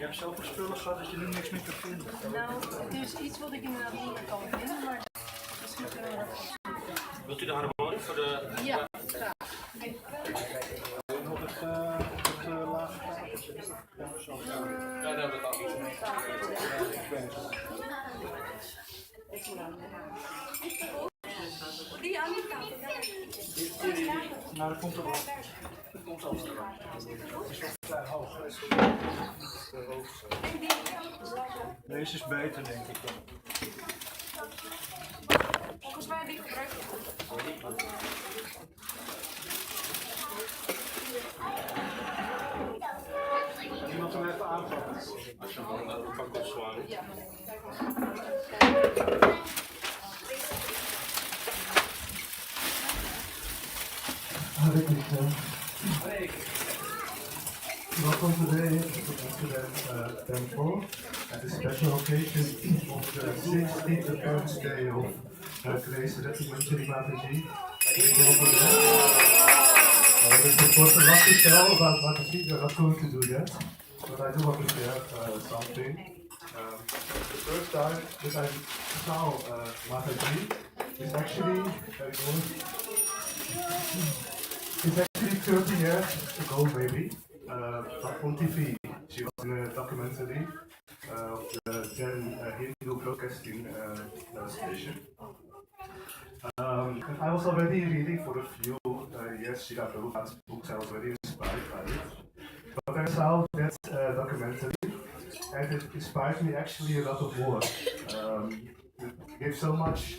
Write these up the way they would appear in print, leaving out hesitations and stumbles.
Je hebt zoveel spullen gehad dat je nu niks meer kunt vinden. Nou, het is iets wat ik inderdaad niet meer kan vinden, maar misschien kunnen we dat opzoeken. Wilt u de harmonie voor de... Ja, graag. Nog het lage tafeltje. Ja, daar hebben we het al. Die aan die kant. Nou, dat komt er wel. Dat komt alles eraan. Het is wel vrij hoog. Deze is beter, denk ik. Volgens mij die gebruik ik goed. Iemand hem even aanpakken. Als je hem van kop slaan. Ja. welcome today to Amsterdam Temple at the special occasion of the 60th birthday of Grace Reddy Mataji. It's important not to tell about Mataji, we're not going to do that, but I do want to share something. The first time that I saw Mataji is actually, it's actually 30 years ago maybe, on TV. She was in a documentary of the then Hindu broadcasting station. And I was already reading for a few years Srila Prabhupada's books, I was very inspired by it. But I saw that documentary and it inspired me actually a lot of more. It gave so much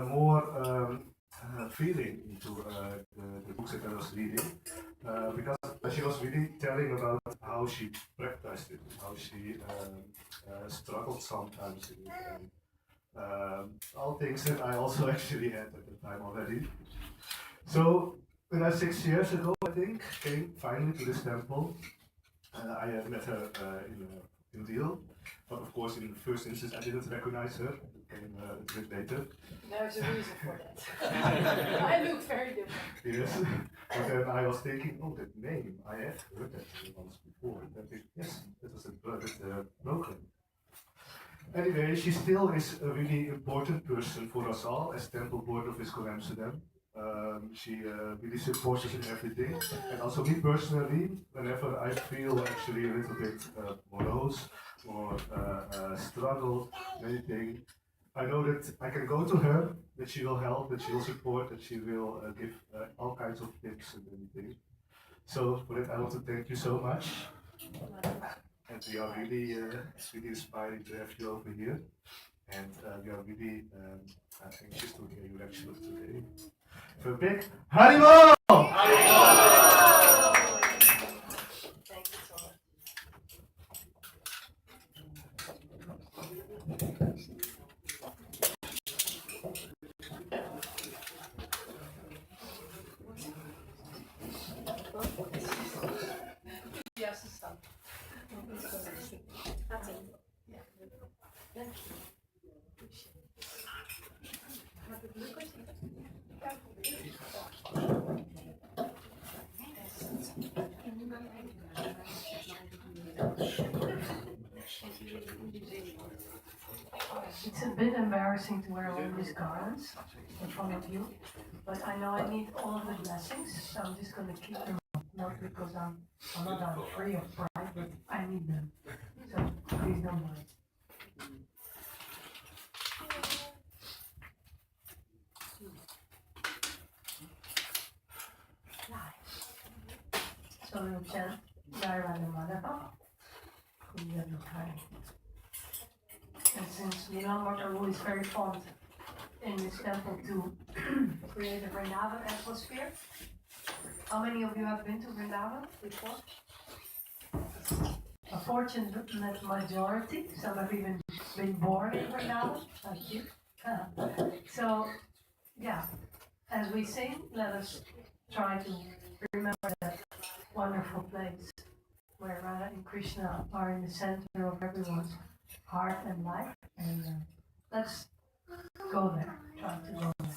more feeling into the books that I was reading, because she was really telling about how she practiced it, how she struggled sometimes in it, and all things that I also actually had at the time already. So when I 6 years ago, I think, came finally to this temple, I met her in a deal, but of course in the first instance I didn't recognize her. It came a bit later. There's a reason for that. I look very different. Yes, but then I was thinking, oh, that name, I have heard that once before. And I think, yes, that was a broken. Anyway, she still is a really important person for us all as Temple Board of ISKCON Amsterdam. She really supports us in everything. And also me personally, whenever I feel actually a little bit morose or struggle, anything, I know that I can go to her, that she will help, that she will support, that she will give all kinds of tips and everything. So for that I want to thank you so much. And we are really, it's really inspiring to have you over here. And we are really anxious to hear your lecture today. So a big Haribol! Thank you so much. Yes, it's done. That's it. Yeah. Thank you. It's a bit embarrassing to wear all these garlands in front of you, but I know I need all of the blessings, so I'm just going to keep them. Not because I'm not free of pride, but I need them. So please don't mind. So we'll chant Jai Radha Madhava. And since Milan Martaru is very fond in this temple to create a Vrindavan atmosphere, how many of you have been to Vrindavan before? A fortunate majority. Some have even been born in Vrindavan, like you. So, yeah, as we sing, let us try to remember that wonderful place where Radha and Krishna are in the center of everyone's heart and life. And let's go there, try to go there.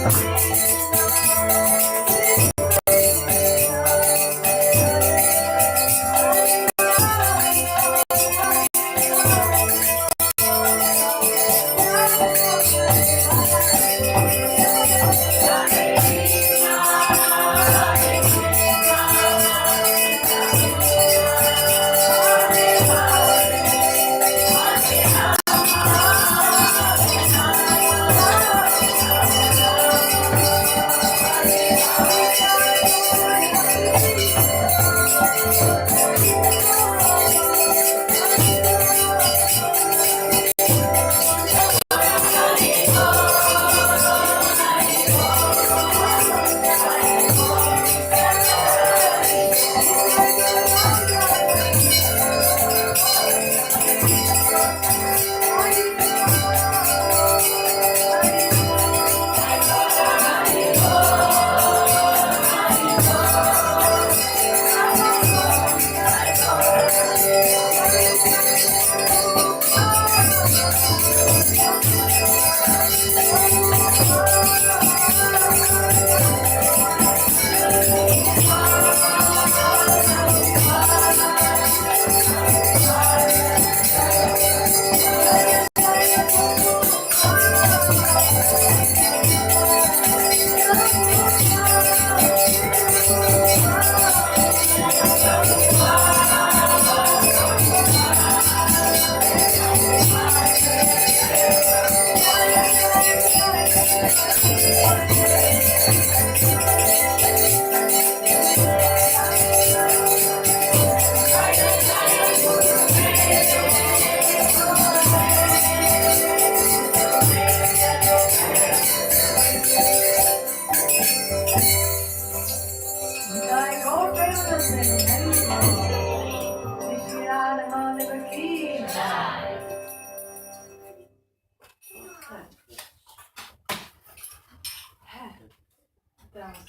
That was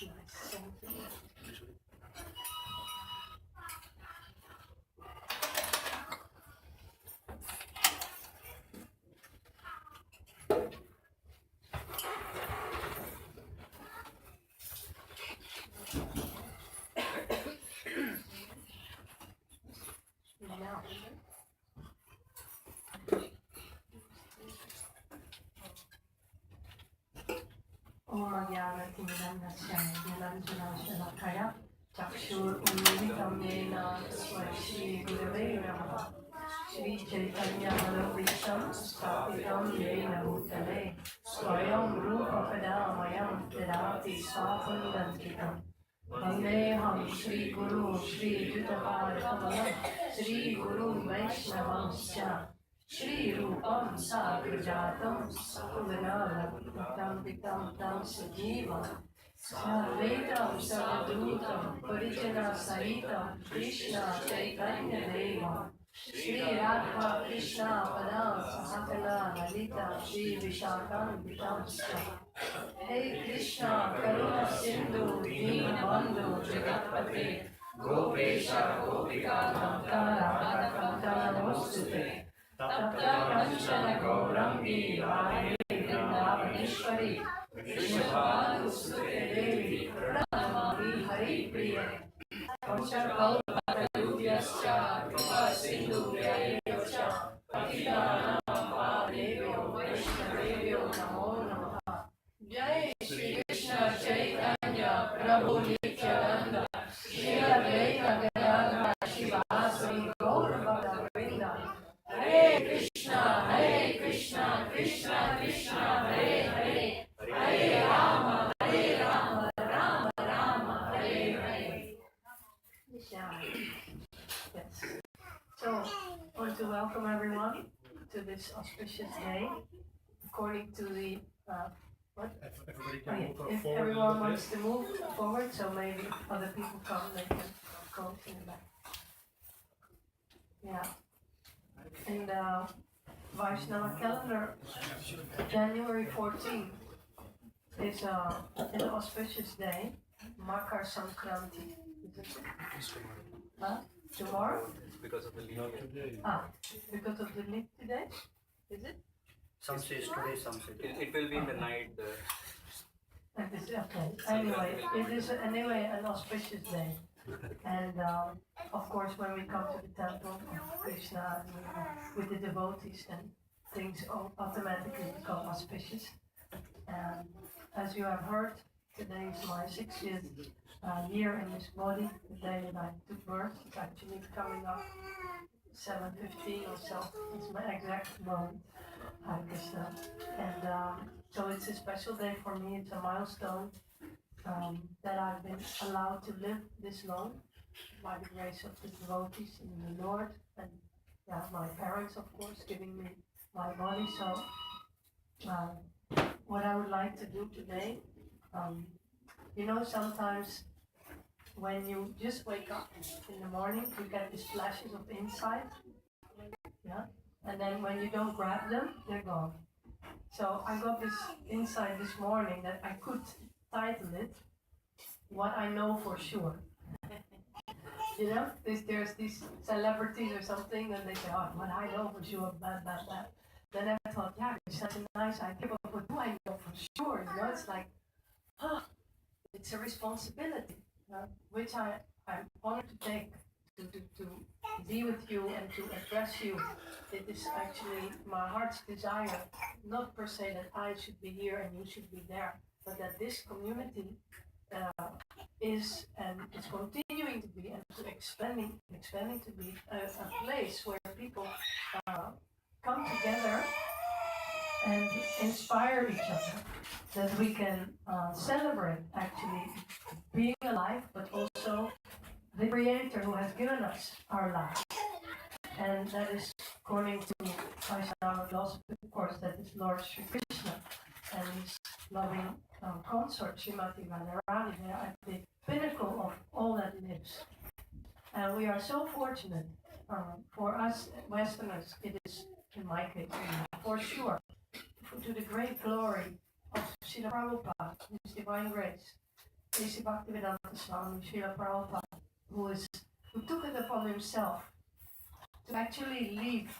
nice. Thank you. Now. Om Jnanatimirandasya Jnananjanashalakaya Chakshur Unmilitam Yena Tasmai Shri Gurave Namaha Shri Chaitanya Manavisham Sthapitam Yena Bhutale Swayam Rupa Padamayam Tadati Swapandantikam Vandeham Shri Guru Shri Jutapad Kamalam Shri Guru Vaishnavamsya Shri Rupam Sagrajatam Sakudanalatam Vitam Tam Sajivam Sarvetam Savadutam Parijana Sahitam Krishna Chaitanya Devam Shri Radha Krishna Padam Sahakala Lalita Shri Vishakam Vitam Sa Hey Krishna Karuna Sindhu Deenabandhu Jagatpate Gopesha Gopika Kanta Radha Kanta Namostute Tapta Kanchana Gaurangi Radhe Vrindavaneshwari Vishwapadu Sute Devi Pranamami Hari Priya Vachakalpatarubhyascha Kripa Sindhu Vyayevcha Patitanam Padevyo Vaishnavevyo Namo Namaha Jai Shri Krishna Chaitanya Prabhu Nityananda Shri Advaita Gadadhara Shivasari Gaur Bhakta Vrinda Hare Krishna, Krishna Krishna, Hare Hare, Hare Rama, Rama Rama, Hare Hare. Yes. So, I want to welcome everyone to this auspicious day, according to the what? If everyone wants to move forward, so maybe other people come, they can go to the back. Yeah. In the Vaishnava calendar, January 14th is an auspicious day, Makar Sankranti. Is it? Huh? Tomorrow? Because of the leap year. Because of the leap today? Is it? Some says today, some say it will be in the night. Like this, okay. Anyway, it is anyway an auspicious day. And of course, when we come to the temple of Krishna and with the devotees, then things automatically become auspicious. And as you have heard, today is my 60th year in this body. The day that I took birth, it's actually coming up 7:15 or so. It's my exact moment. Hare Krishna. And so it's a special day for me. It's a milestone that I've been allowed to live this long by the grace of the devotees in the Lord and my parents, of course, giving me my body. So what I would like to do today, sometimes when you just wake up in the morning, you get these flashes of insight, and then when you don't grab them, they're gone. So I got this insight this morning that I could title it, What I Know for Sure. There's these celebrities or something, and they say, oh, what I know for sure, blah, blah, blah. Then I thought, it's such a nice idea, but what do I know for sure? It's like, it's a responsibility, which I'm honored to take, to be with you and to address you. It is actually my heart's desire, not per se that I should be here and you should be there, but that this community is and is continuing to be and expanding to be a place where people come together and inspire each other, that we can celebrate actually being alive, but also the Creator who has given us our life. And that is according to Vaishnava philosophy, of course, that is Lord Sri Krishna and his loving consort Srimati Radharani. They are at the pinnacle of all that lives. And we are so fortunate. For us Westerners, it is, in my case, for sure, to the great glory of Srila Prabhupada, His Divine Grace, A.C. Bhaktivedanta Swami, Srila Prabhupada, who took it upon himself to actually leave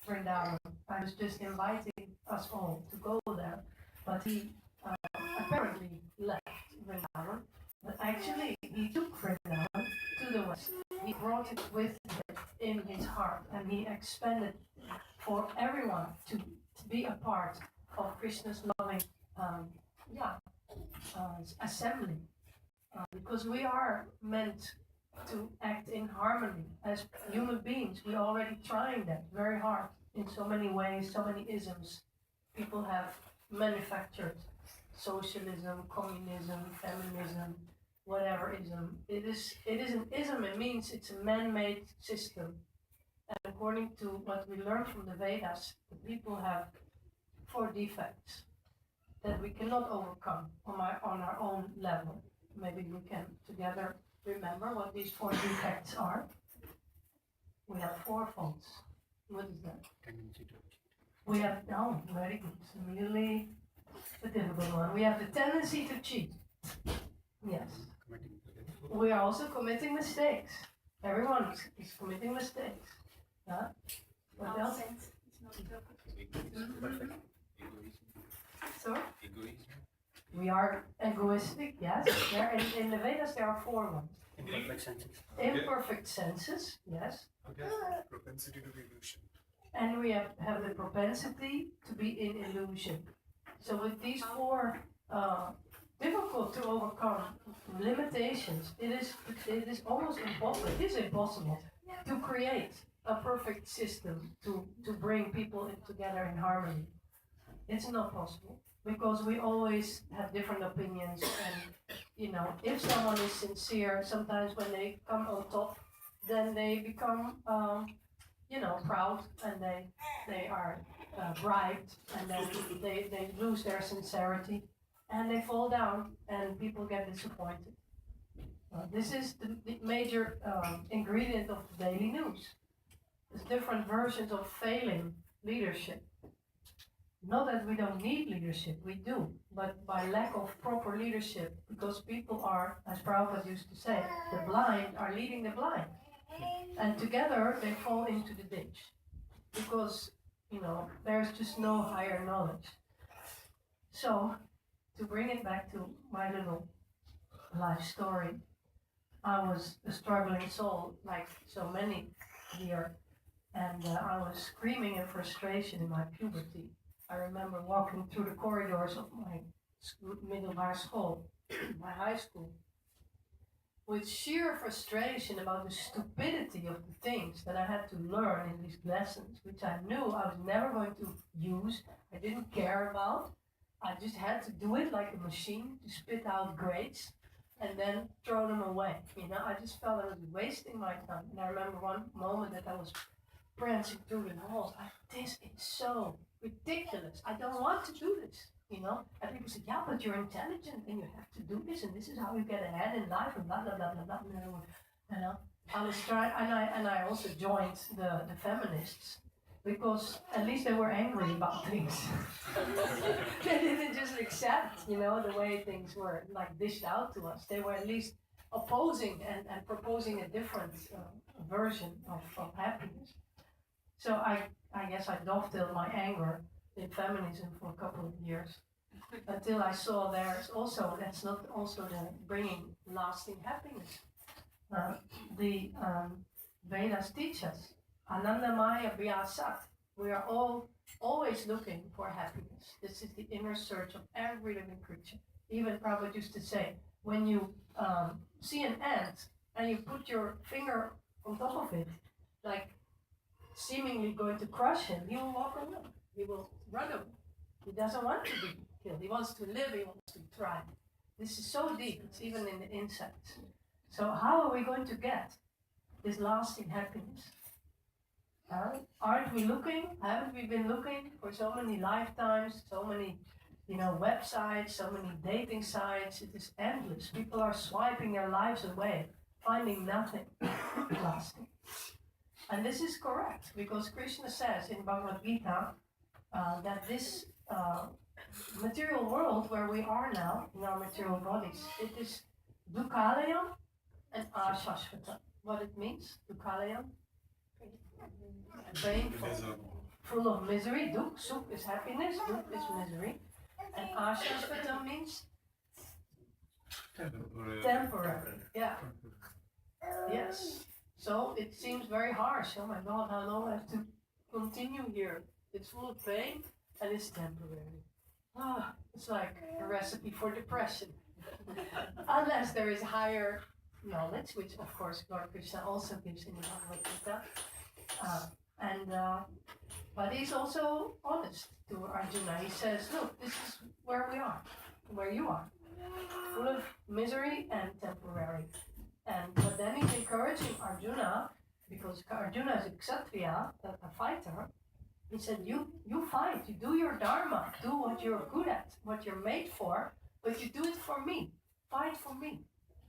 Vrindavan. I was just inviting us all to go there, but he apparently left Vrindavan. But actually, he took Vrindavan to the West. He brought it with him in his heart, and he expanded for everyone to be a part of Krishna's loving assembly. Because we are meant to act in harmony as human beings. We're already trying that very hard in so many ways, so many isms. People have manufactured socialism, communism, feminism, whatever ism. It is an ism. It means it's a man-made system. And according to what we learn from the Vedas, the people have 4 defects that we cannot overcome on our own level. Maybe we can together remember what these 4 defects are. We have 4 faults. What is that? Tendency to cheat. We have, very good. It's immediately a difficult one. We have the tendency to cheat. Yes. We are also committing mistakes. Everyone is committing mistakes. What else? So? Egoism. We are egoistic, yes. In the Vedas there are 4 ones. Imperfect senses. Imperfect senses, yes. Propensity to illusion. And we have the propensity to be in illusion. So with these 4 difficult to overcome limitations, it is almost impossible. It is impossible to create a perfect system to bring people together in harmony. It's not possible because we always have different opinions, and if someone is sincere, sometimes when they come on top, then they become proud, and they are bribed, and then they lose their sincerity, and they fall down, and people get disappointed. This is the major ingredient of the daily news. There's different versions of failing leadership. Not that we don't need leadership, we do, but by lack of proper leadership, because people are, as Prabhupada used to say, the blind are leading the blind. And together they fall into the ditch. Because, there's just no higher knowledge. So, to bring it back to my little life story, I was a struggling soul, like so many here, and I was screaming in frustration in my puberty. I remember walking through the corridors of my middelbare school, my high school, with sheer frustration about the stupidity of the things that I had to learn in these lessons, which I knew I was never going to use, I didn't care about. I just had to do it like a machine to spit out grades and then throw them away. You know, I just felt I was wasting my time. And I remember one moment that I was prancing through the halls, like, this is so ridiculous. I don't want to do this. You know, and people say, yeah, but you're intelligent and you have to do this, and this is how you get ahead in life, and blah blah blah blah blah. You know, I was trying, and I also joined the feminists because at least they were angry about things. They didn't just accept, you know, the way things were like dished out to us. They were at least opposing and proposing a different version of happiness. So I guess I dovetailed my anger in feminism for a couple of years until I saw that's not also the bringing lasting happiness. The Vedas teach us, Anandamaya Vyasat. We are all always looking for happiness. This is the inner search of every living creature. Even Prabhupada used to say, when you see an ant and you put your finger on top of it, like seemingly going to crush him, he will walk away. He will run away. He doesn't want to be killed. He wants to live. He wants to thrive. This is so deep. It's even in the insects. So how are we going to get this lasting happiness? Aren't we looking? Haven't we been looking for so many lifetimes, so many, you know, websites, so many dating sites? It is endless. People are swiping their lives away, finding nothing lasting. And this is correct, because Krishna says in Bhagavad Gita that this material world where we are now, in our material bodies, it is dukhalayam and ashashvata. What it means, dukhalayam, painful, full of misery. Duk, sukh is happiness, duk is misery. And ashashvata means temporary. Yeah. Yes. So it seems very harsh. Oh my God, how long I have to continue here? It's full of pain and it's temporary. It's like a recipe for depression. Unless there is higher knowledge, which of course Lord Krishna also gives in the Bhagavad Gita. But he's also honest to Arjuna. He says, look, this is where we are, where you are. Full of misery and temporary. But then he's encouraging Arjuna, because Arjuna is a Kshatriya, a fighter. He said, you fight, you do your dharma, do what you're good at, what you're made for, but you do it for me. Fight for me.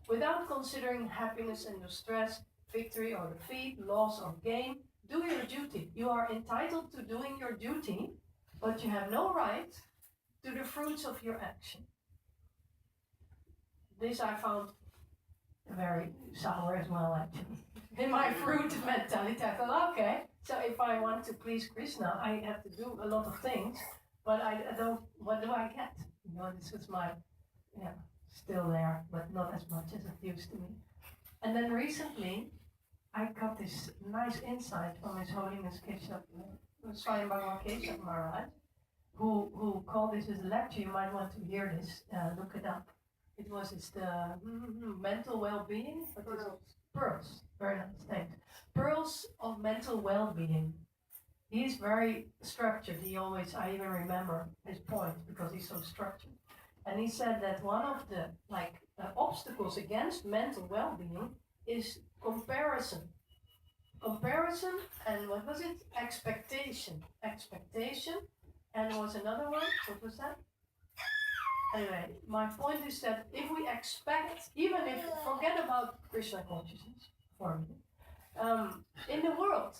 Without considering happiness and distress, victory or defeat, loss or gain, do your duty. You are entitled to doing your duty, but you have no right to the fruits of your action. This I found very sour as well, actually. In my fruit mentality, I thought, okay, so if I want to please Krishna, I have to do a lot of things, but I don't, what do I get? You know, this was my, still there, but not as much as it used to be. And then recently, I got this nice insight from His Holiness Keshav, Swayambhava Keshav Maharaj, who called this as a lecture. You might want to hear this, look it up. It was the mental well-being. Pearls. Very nice, thanks. Pearls of mental well-being. He's very structured. I even remember his point because he's so structured. And he said that one of the obstacles against mental well-being is comparison. Comparison and what was it? Expectation. Expectation. And there was another one. What was that? Anyway, my point is that if we expect, even if, forget about Krishna consciousness for a minute, in the world,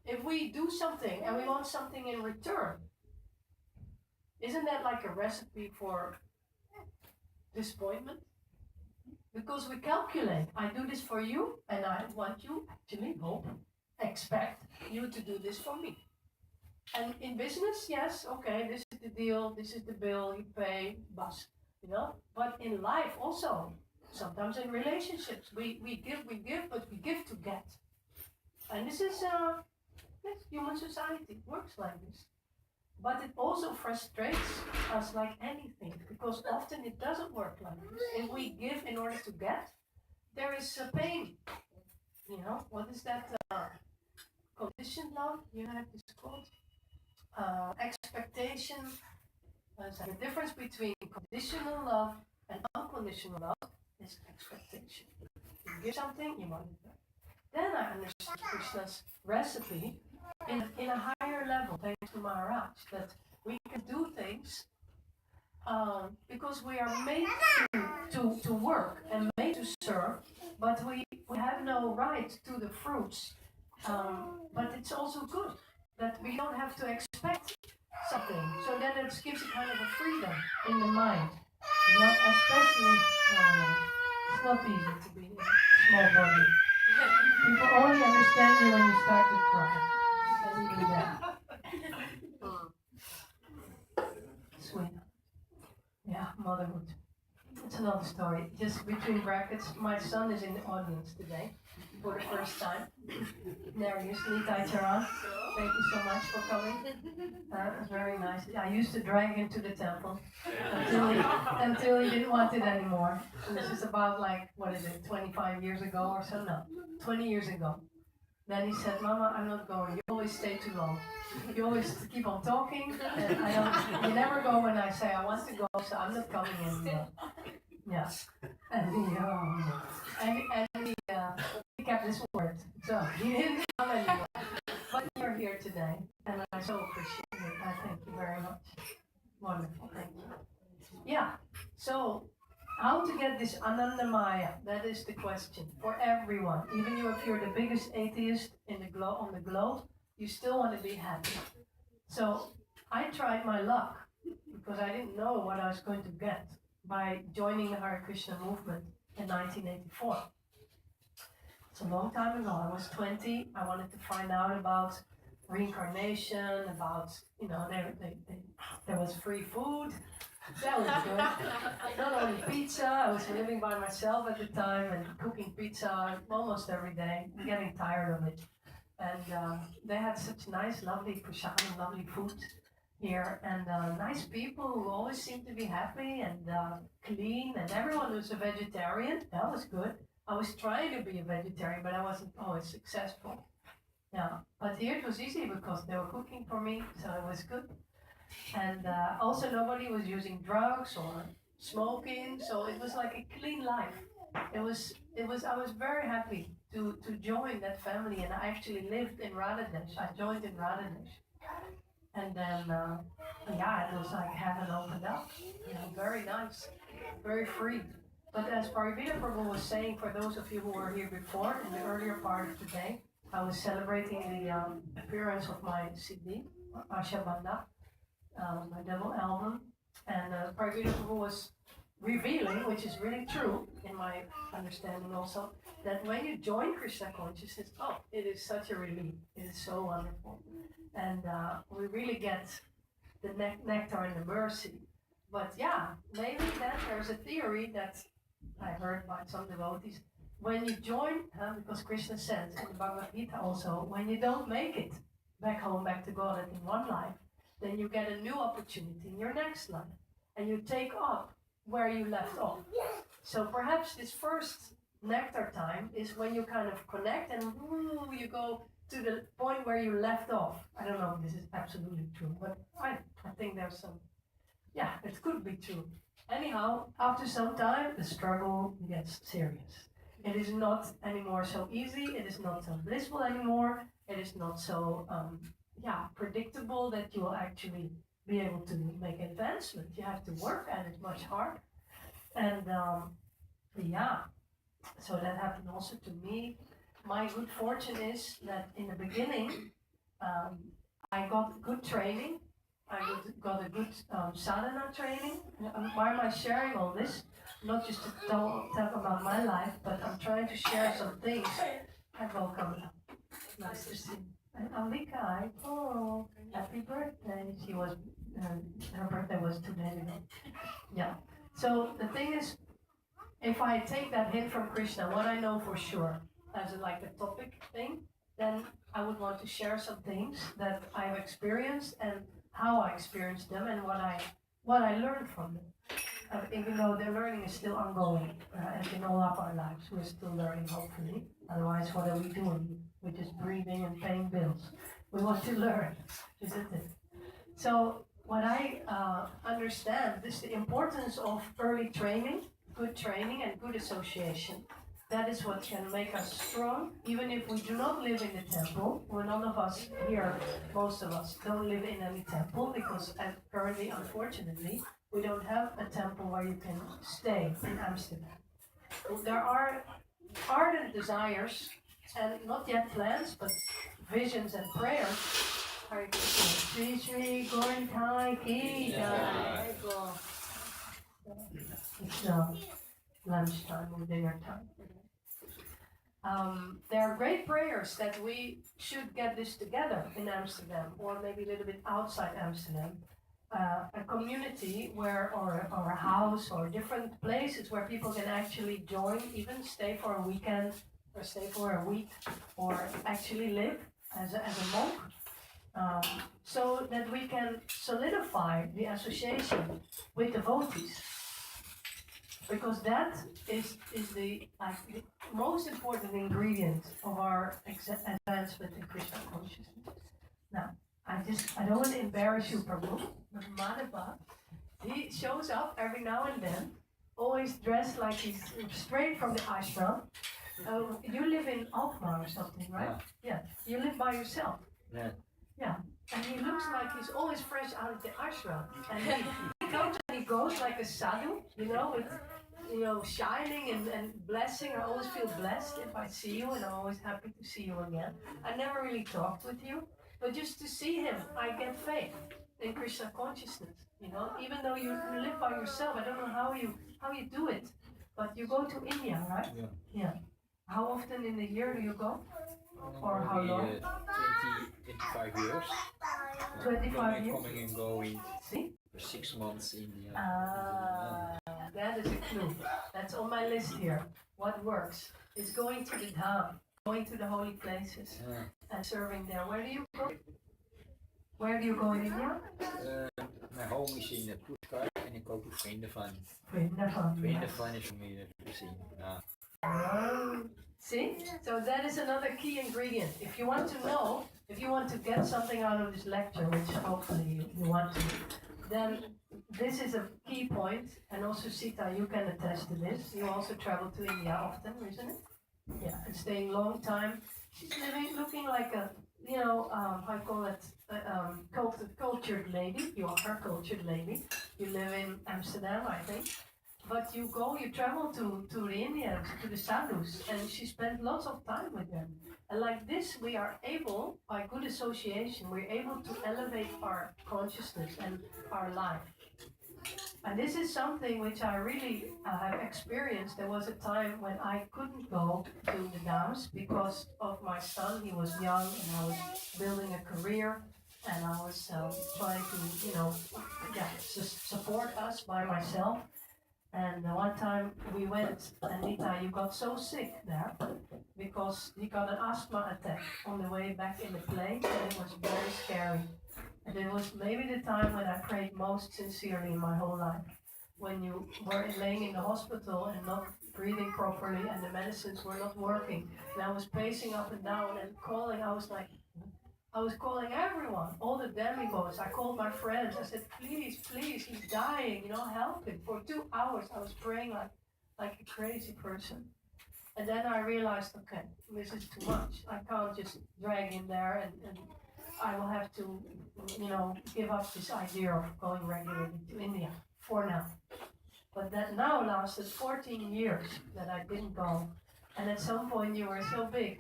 if we do something and we want something in return, isn't that like a recipe for disappointment? Because we calculate, I do this for you, and I want you, actually, expect you to do this for me. And in business, yes, okay, this is the deal, this is the bill, you pay, bus. you know. But in life also, sometimes in relationships, we give, but we give to get. And this is, yes, human society works like this. But it also frustrates us like anything, because often it doesn't work like this. If we give in order to get, there is pain. You know, what is that? Conditioned love, you have this quote. Expectation. The difference between conditional love and unconditional love is expectation. You give something, you want it back. Then I understood Krishna's recipe in a higher level, thanks to Maharaj, that we can do things because we are made to work and made to serve, but we have no right to the fruits. But it's also good that we don't have to expect something. So then it gives a kind of a freedom in the mind. You know, especially, it's not easy to be in a small body. People only understand you when you start to cry. And even that. Sweet. Yeah, motherhood. It's another story. Just between brackets, my son is in the audience today for the first time. There he is, Nitai Charan. Thank you so much for coming. It was very nice. I used to drag him to the temple until he didn't want it anymore. And this is about 25 years ago or so? No, 20 years ago. Then he said, Mama, I'm not going. You always stay too long. You always keep on talking, and you never go when I say I want to go, so I'm not coming anymore. Yeah. And he kept his word. So he didn't come anymore. But you're here today, and I so appreciate it. I thank you very much. Wonderful, thank you. Yeah. So how to get this Anandamaya? That is the question for everyone. Even if you're the biggest atheist on the globe, you still want to be happy. So I tried my luck because I didn't know what I was going to get by joining the Hare Krishna movement in 1984. It's a long time ago. I was 20. I wanted to find out about reincarnation, about, there was free food. That was good. Not only pizza, I was living by myself at the time and cooking pizza almost every day, getting tired of it. And they had such nice, lovely prasadam, lovely food here, and nice people who always seemed to be happy and clean, and everyone was a vegetarian. That was good. I was trying to be a vegetarian, but I wasn't always successful. Yeah, but here it was easy because they were cooking for me, so it was good. And also nobody was using drugs or smoking, so it was like a clean life. I was very happy to join that family, and I actually lived in Radhadesh. I joined in Radhadesh. And then, it was like heaven opened up. Very nice, very free. But as Parivita Prabhu was saying, for those of you who were here before, in the earlier part of the day, I was celebrating the appearance of my CD, Ashabandha, my double album. And Parivita Prabhu was revealing, which is really true in my understanding also, that when you join Krishna consciousness, it is such a relief. It is so wonderful. And we really get the nectar and the mercy. But yeah, maybe then there's a theory that I heard by some devotees. When you join, because Krishna says in the Bhagavad Gita also, when you don't make it back home, back to God in one life, then you get a new opportunity in your next life. And you take up where you left off. So perhaps this first nectar time is when you kind of connect and you go to the point where you left off. I don't know if this is absolutely true, but I think there's some, it could be true. Anyhow, after some time, the struggle gets serious. It is not anymore so easy, it is not so blissful anymore, it is not so, predictable that you will actually be able to make advancement. You have to work at it much harder. And so that happened also to me. My good fortune is that in the beginning, I got good training. I got a good sadhana training. Why am I sharing all this? Not just to talk about my life, but I'm trying to share some things. Hi, welcome. Nice to see you. And Ambika, happy birthday. Her birthday was 2 days ago. Yeah. So the thing is, if I take that hint from Krishna, what I know for sure, as like a topic thing, then I would want to share some things that I've experienced and how I experienced them and what I learned from them. Even though the learning is still ongoing, and in all of our lives, we're still learning, hopefully. Otherwise, what are we doing? We're just breathing and paying bills. We want to learn, isn't it? So, what I understand is the importance of early training, good training, and good association. That is what can make us strong, even if we do not live in the temple. Well, none of us here, most of us, don't live in any temple because currently, unfortunately, we don't have a temple where you can stay in Amsterdam. There are ardent desires and not yet plans, but visions and prayers. Hare Krishna. Shri Shri Gorintai Ki Jai. It's lunchtime or dinner time. There are great prayers that we should get this together in Amsterdam, or maybe a little bit outside Amsterdam. A community where, or a house, or different places where people can actually join, even stay for a weekend, or stay for a week, or actually live as a monk, so that we can solidify the association with devotees. Because that is the most important ingredient of our advancement in Krishna consciousness. Now, I don't want to embarrass you, Prabhu, but Madhava, he shows up every now and then, always dressed like he's straight from the ashram. You live in Alkmaar or something, right? Yeah. You live by yourself. Yeah. Yeah. And he looks like he's always fresh out of the ashram. And he goes like a sadhu, with shining and blessing. I always feel blessed if I see you, and I'm always happy to see you again. I never really talked with you, but just to see him, I get faith in Krishna consciousness. Even though you live by yourself, I don't know how you do it, but you go to India, right? Yeah. How often in a year do you go? Or how long? 25 years. 25 years? Coming and going. See? For 6 months in India. That is a clue. That's on my list here. What works is going to the dham, going to the holy places, and serving there. Where do you go? Where do you go in India? My home is in Pushkar, and I go to Vriendenvan. Vriendenvan. Vriendenvan is for me to see. See? So that is another key ingredient. If you want to know, if you want to get something out of this lecture, which hopefully you want to, then this is a key point. And also Sita, you can attest to this. You also travel to India often, isn't it? Yeah, and staying long time. She's looking like a, I call it, cultured lady. You are her cultured lady. You live in Amsterdam, I think. But you travel to the Indians, to the sadhus, and she spent lots of time with them. And like this, we are able, by good association, we're able to elevate our consciousness and our life. And this is something which I really have experienced. There was a time when I couldn't go to the dams because of my son. He was young, and I was building a career, and I was trying to, support us by myself. And one time we went, and Nita, you got so sick there because he got an asthma attack on the way back in the plane, and it was very scary. And it was maybe the time when I prayed most sincerely in my whole life. When you were laying in the hospital and not breathing properly, and the medicines were not working, and I was pacing up and down and calling. I was calling everyone, all the demigods. I called my friends. I said, please, he's dying, help him. For 2 hours, I was praying like a crazy person. And then I realized, okay, this is too much. I can't just drag him there, and I will have to, give up this idea of going regularly to India for now. But that now lasted 14 years that I didn't go. And at some point you were so big.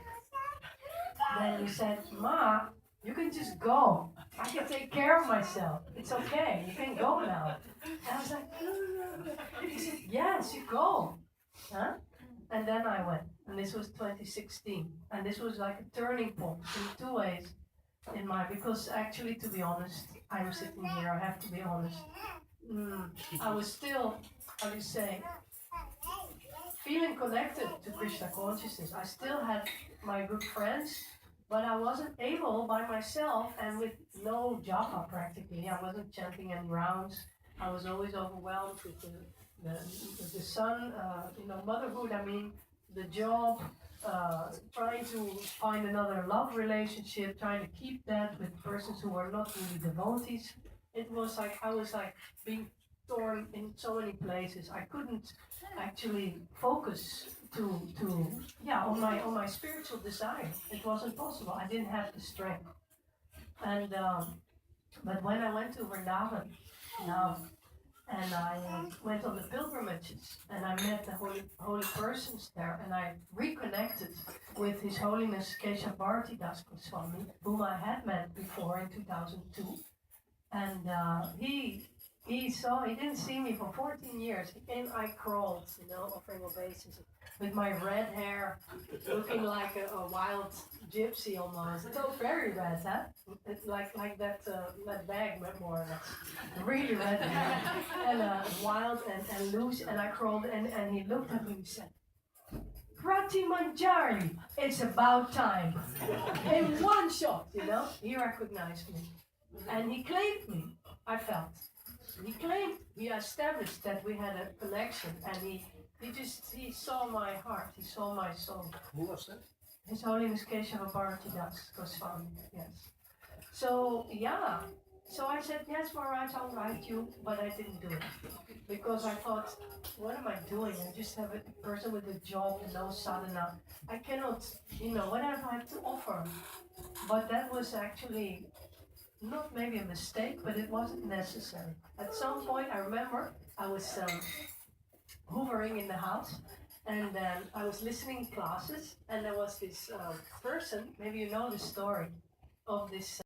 Then you said, Ma, you can just go. I can take care of myself. It's okay. You can go now. And I was like, he said, yes, you go. Huh? And then I went. And this was 2016. And this was like a turning point in 2 ways in because actually, to be honest, I'm sitting here, I have to be honest. I was still how do you say, feeling connected to Krishna consciousness. I still had my good friends, but I wasn't able by myself and with no japa practically. I wasn't chanting any rounds. I was always overwhelmed with the son, motherhood. I mean, the job, trying to find another love relationship, trying to keep that with persons who are not really devotees. It was like I was like being torn in so many places. I couldn't actually focus on my spiritual desire. It wasn't possible. I didn't have the strength. And but when I went to Vrindavan now, and I went on the pilgrimages, and I met the holy persons there, and I reconnected with His Holiness Keshav Bharati Das Goswami, whom I had met before in 2002, and he didn't see me for 14 years. He came, I crawled, offering obeisance with my red hair, looking like a wild gypsy almost. So very red, huh? It's like that bag, more or less. Really red hair, and wild and loose. And I crawled, and he looked at me and said, "Prati Manjari, it's about time." In one shot, he recognized me. And he claimed me, I felt. He established that we had a connection, and he saw my heart, he saw my soul. Who was that? His Holiness Keshav Bharati Das Goswami, yes. So, yeah. So I said, "Yes, Maharaj, I'll write you," but I didn't do it. Because I thought, what am I doing? I just have a person with a job and no sadhana. I cannot, what have I to offer? But that was actually not maybe a mistake, but it wasn't necessary. At some point, I remember I was hoovering in the house, and then I was listening to classes, and there was this person, maybe you know the story, of this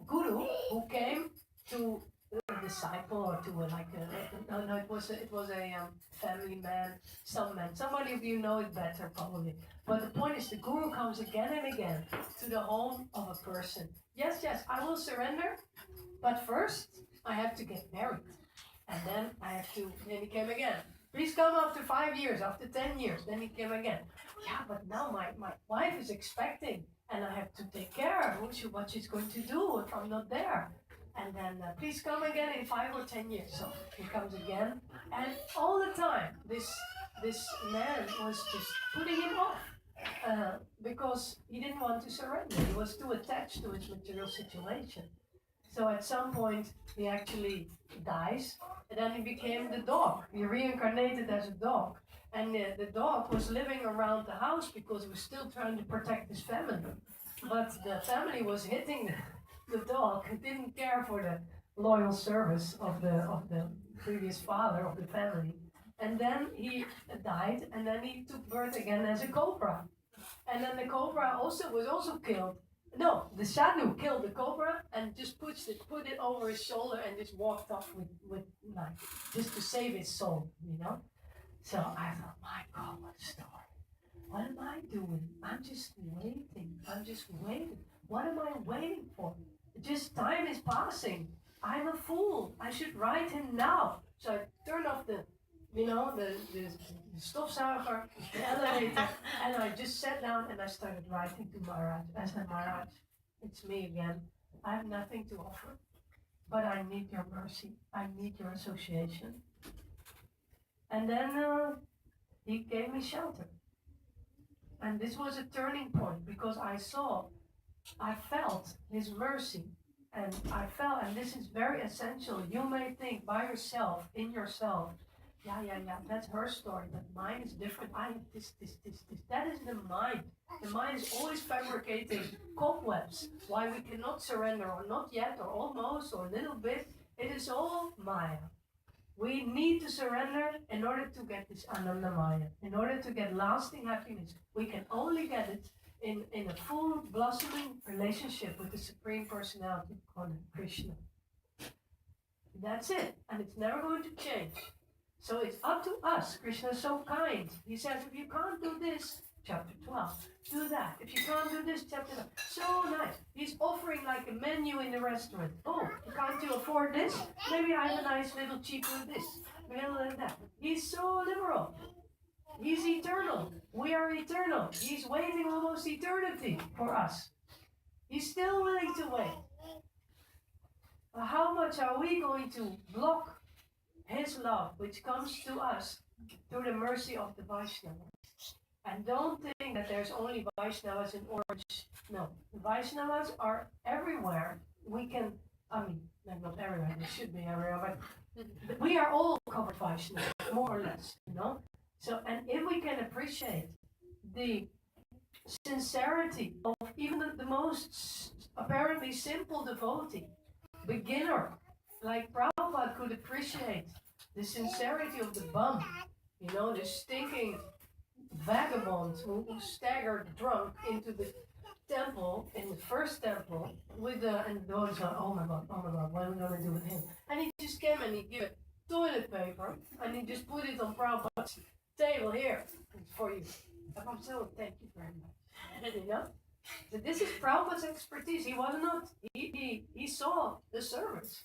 guru who came to a disciple or to it was a family man, somebody of you know it better probably. But the point is, the guru comes again and again to the home of a person. Yes, I will surrender, but first I have to get married. And then then he came again. "Please come after 5 years, after 10 years. Then he came again. "Yeah, but now my wife is expecting, and I have to take care of what she's going to do if I'm not there. And then please come again in 5 or 10 years. So he comes again, and all the time this man was just putting him off. Because he didn't want to surrender. He was too attached to his material situation. So at some point, he actually dies, and then he became the dog. He reincarnated as a dog. And the dog was living around the house because he was still trying to protect his family. But the family was hitting the dog, and didn't care for the loyal service of the previous father of the family. And then he died, and then he took birth again as a cobra. And then the cobra was also killed. No, the sadhu killed the cobra and just put it over his shoulder and just walked off with just to save his soul, So I thought, my God, what a story. What am I doing? I'm just waiting. What am I waiting for? Just time is passing. I'm a fool. I should write him now. So I turned off the stofzuiger, the elevator, and I just sat down and I started writing to Maharaj. I said, "Maharaj, it's me again. I have nothing to offer, but I need your mercy. I need your association." And then he gave me shelter. And this was a turning point because I felt his mercy. And and this is very essential. You may think by yourself, in yourself, yeah, that's her story, but mine is different. I have this. That is the mind. The mind is always fabricating cobwebs. Why we cannot surrender, or not yet, or almost, or a little bit. It is all Maya. We need to surrender in order to get this Ananda Maya. In order to get lasting happiness, we can only get it in a full blossoming relationship with the Supreme Personality of Krishna. That's it, and it's never going to change. So it's up to us. Krishna is so kind. He says, if you can't do this, chapter 12, do that. If you can't do this, chapter 12. So nice. He's offering like a menu in the restaurant. Oh, can't you afford this? Maybe I have a nice little cheaper this. Well, that. He's so liberal. He's eternal. We are eternal. He's waiting almost eternity for us. He's still willing to wait. How much are we going to block His love, which comes to us through the mercy of the Vaishnavas? And don't think that there's only Vaishnavas in Orange. No, the Vaishnavas are everywhere. We can, not everywhere, they should be everywhere, but we are all covered Vaishnavas, more or less, you know? So, and if we can appreciate the sincerity of even the most apparently simple devotee, beginner, like Prabhupada could appreciate the sincerity of the bum, you know, the stinking vagabond who staggered drunk into the temple, in the first temple, with the, and the devotees went, oh my god, what are we going to do with him? And he just came and he gave toilet paper, and he just put it on Prabhupada's table here, for you. And I'm so, thank you very much. You know? So this is Prabhupada's expertise. He was not, he saw the servants.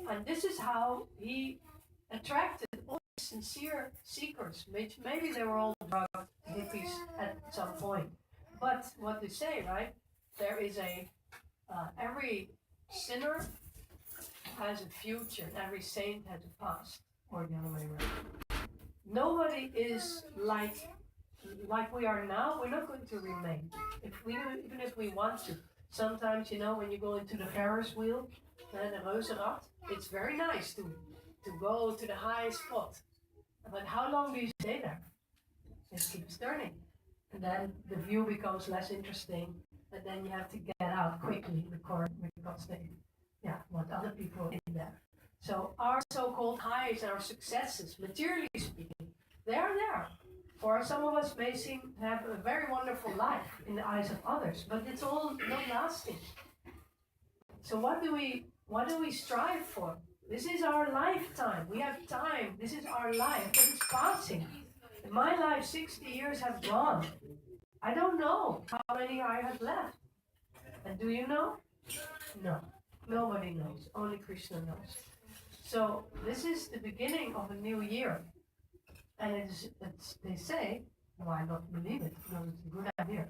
And this is how he attracted all the sincere seekers, which maybe they were all drug hippies at some point. But what they say, right? There is every sinner has a future, and every saint has a past, or the other way around. Nobody is like we are now. We're not going to remain. Even if we want to. Sometimes, you know, when you go into the Ferris wheel, the Reuzenrad, it's very nice to go to the highest spot. But how long do you stay there? It keeps turning. And then the view becomes less interesting, and then you have to get out quickly because they want other people in there. So our so-called highs and our successes, materially speaking, they are there. For some of us may seem to have a very wonderful life in the eyes of others, but it's all not lasting. So what do we strive for? This is our lifetime. We have time. This is our life, but it's passing. In my life, 60 years have gone. I don't know how many I have left. And do you know? No. Nobody knows. Only Krishna knows. So this is the beginning of a new year. And they say, why not believe it? Because it's a good idea.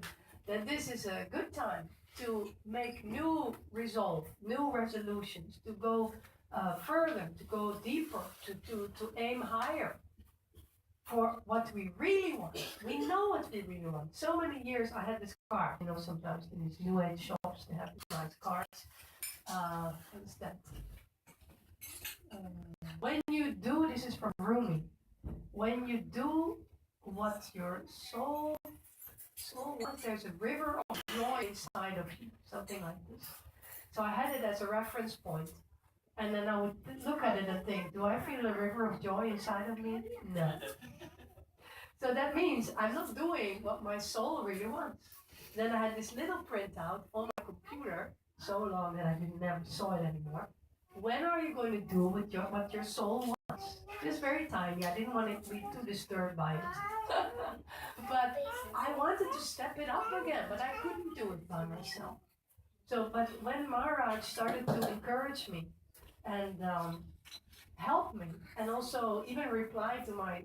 That this is a good time to make new resolve, new resolutions, to go further, to go deeper, to aim higher for what we really want. We know what we really want. So many years I had this car, you know, sometimes in these new age shops, they have these nice cars. What is that? When you do, this is from Rumi, when you do what your soul wants, there's a river of joy inside of you, something like this. So I had it as a reference point, and then I would look at it and think, do I feel a river of joy inside of me? No. So that means I'm not doing what my soul really wants. Then I had this little printout on my computer, so long that I never saw it anymore. When are you going to do with what your soul wants? Just very tiny. I didn't want to be too disturbed by it. But I wanted to step it up again, but I couldn't do it by myself. So, but when Maharaj started to encourage me and help me, and also even reply to my,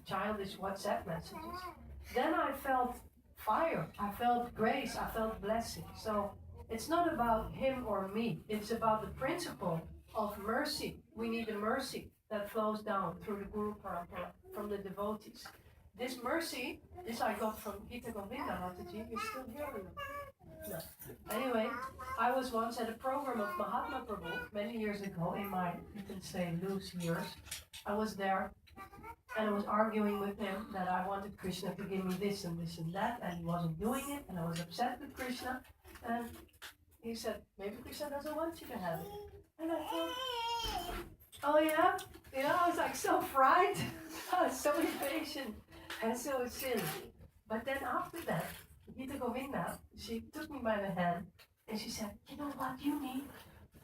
childish WhatsApp messages, then I felt fire, I felt grace, I felt blessing. So it's not about him or me, it's about the principle of mercy. We need the mercy that flows down through the Guru Parampara, from the devotees. This mercy, this I got from Gita Govinda Mataji. You're still here? No. Anyway, I was once at a program of Mahatma Prabhu many years ago in my, you can say, loose years. I was there and I was arguing with him that I wanted Krishna to give me this and this and that, and he wasn't doing it, and I was upset with Krishna. And he said, maybe Krishna doesn't want you to have it. And I thought, oh yeah? I was like so frightened, I was so impatient and so silly. But then after that, Gita Govinda, she took me by the hand and she said, you know what you need?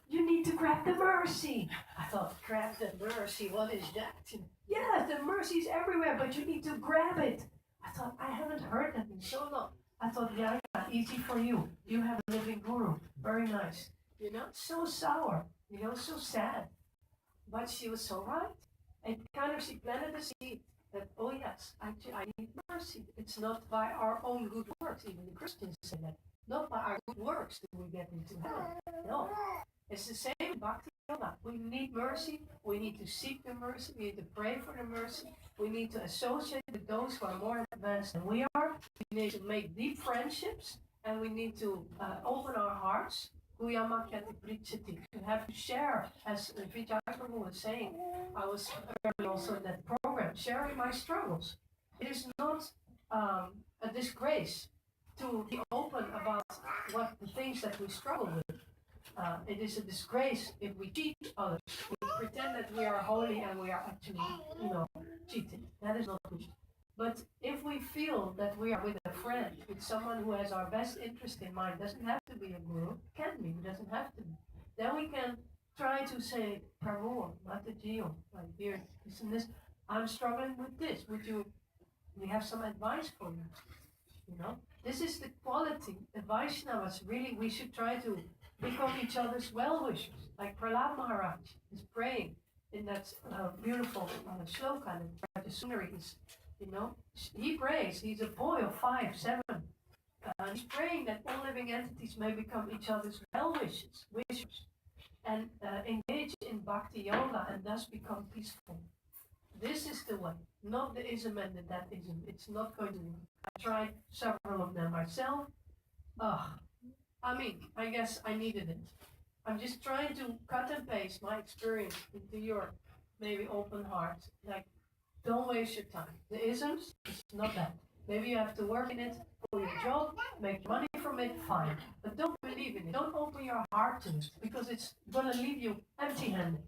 You need to grab the mercy. I thought, grab the mercy, what is that? Yes, the mercy is everywhere, but you need to grab it. I thought, I haven't heard that in so long. I thought, yeah, easy for you. You have a living guru. Very nice. So sour, so sad. But she was so right. it kind of she planted the seed that, oh yes, actually I need mercy. It's not by our own good works, even the Christians say that. Not by our good works do we get into heaven. No. It's the same in Bhakti Yoga. We need mercy. We need to seek the mercy. We need to pray for the mercy. We need to associate with those who are more advanced than we are. We need to make deep friendships. And we need to open our hearts. We have to share, as Vijay Prabhu was saying. I was also in that program, sharing my struggles. It is not a disgrace to be open about what the things that we struggle with. It is a disgrace if we cheat others. We pretend that we are holy and we are actually, cheating. That is not good. But if we feel that we are with a friend, with someone who has our best interest in mind, doesn't have to be a guru, can be, it doesn't have to be. Then we can try to say, Prabhu, Matajiyo, like here, this and this, I'm struggling with this. We have some advice for you? This is the quality. The Vaishnavas, really, we should try to become each other's well-wishers. Like Prahlad Maharaj is praying in that beautiful shloka, and the Sunari is, he prays, he's a boy of 5, 7. He's praying that all living entities may become each other's well-wishers, and engage in Bhakti Yoga and thus become peaceful. This is the way, not the ism and the that ism. It's not going to work. I tried several of them myself. I guess I needed it. I'm just trying to cut and paste my experience into your maybe open heart. Like, don't waste your time. The isms, it's not that. Maybe you have to work in it for your job, make money from it, fine. But don't believe in it. Don't open your heart to it, because it's going to leave you empty-handed.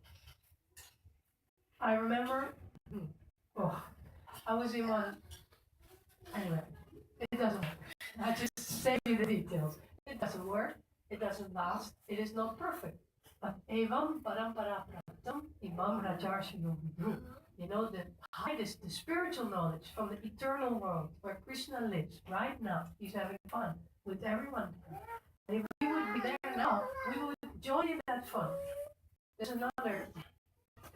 I remember, I was in one, anyway, it doesn't work. I just say you the details. It doesn't work, it doesn't last, it is not perfect. But evam parampara pratam imam rajarshayo vidhu. The highest, the spiritual knowledge from the eternal world where Krishna lives right now. He's having fun with everyone. And if we would be there now, we would join in that fun. There's another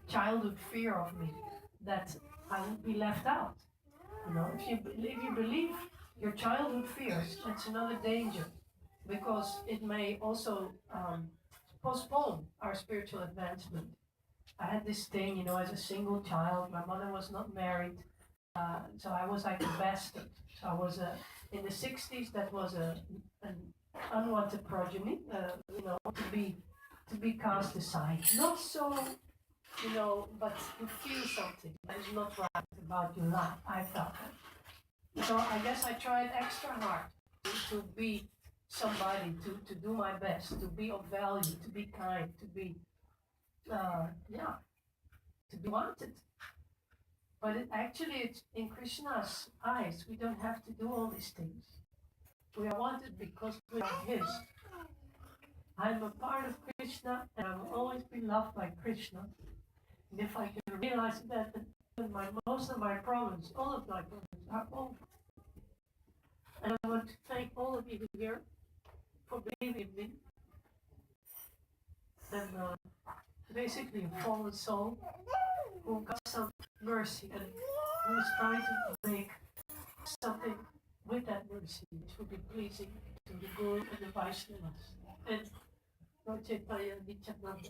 childhood fear of me that I would be left out. If you believe your childhood fears, that's another danger, because it may also postpone our spiritual advancement. I had this thing, as a single child. My mother was not married, so I was like a bastard. So I was in the 60s. That was an unwanted progeny, to be cast aside. Not so, but you feel something that is not right about your life. I felt that. So I guess I tried extra hard to be somebody, to do my best, to be of value, to be kind, to be to be wanted. But it's in Krishna's eyes, we don't have to do all these things. We are wanted because we are his. I'm a part of Krishna, and I will always be loved by Krishna. And if I can realize that, then most of my problems, all of my problems are over. And I want to thank all of you here for believing in me. And basically a fallen soul who got some mercy and who is trying to make something with that mercy which will be pleasing to the Guru and the Vaishnavas and Lord Chaitanya Nityananda.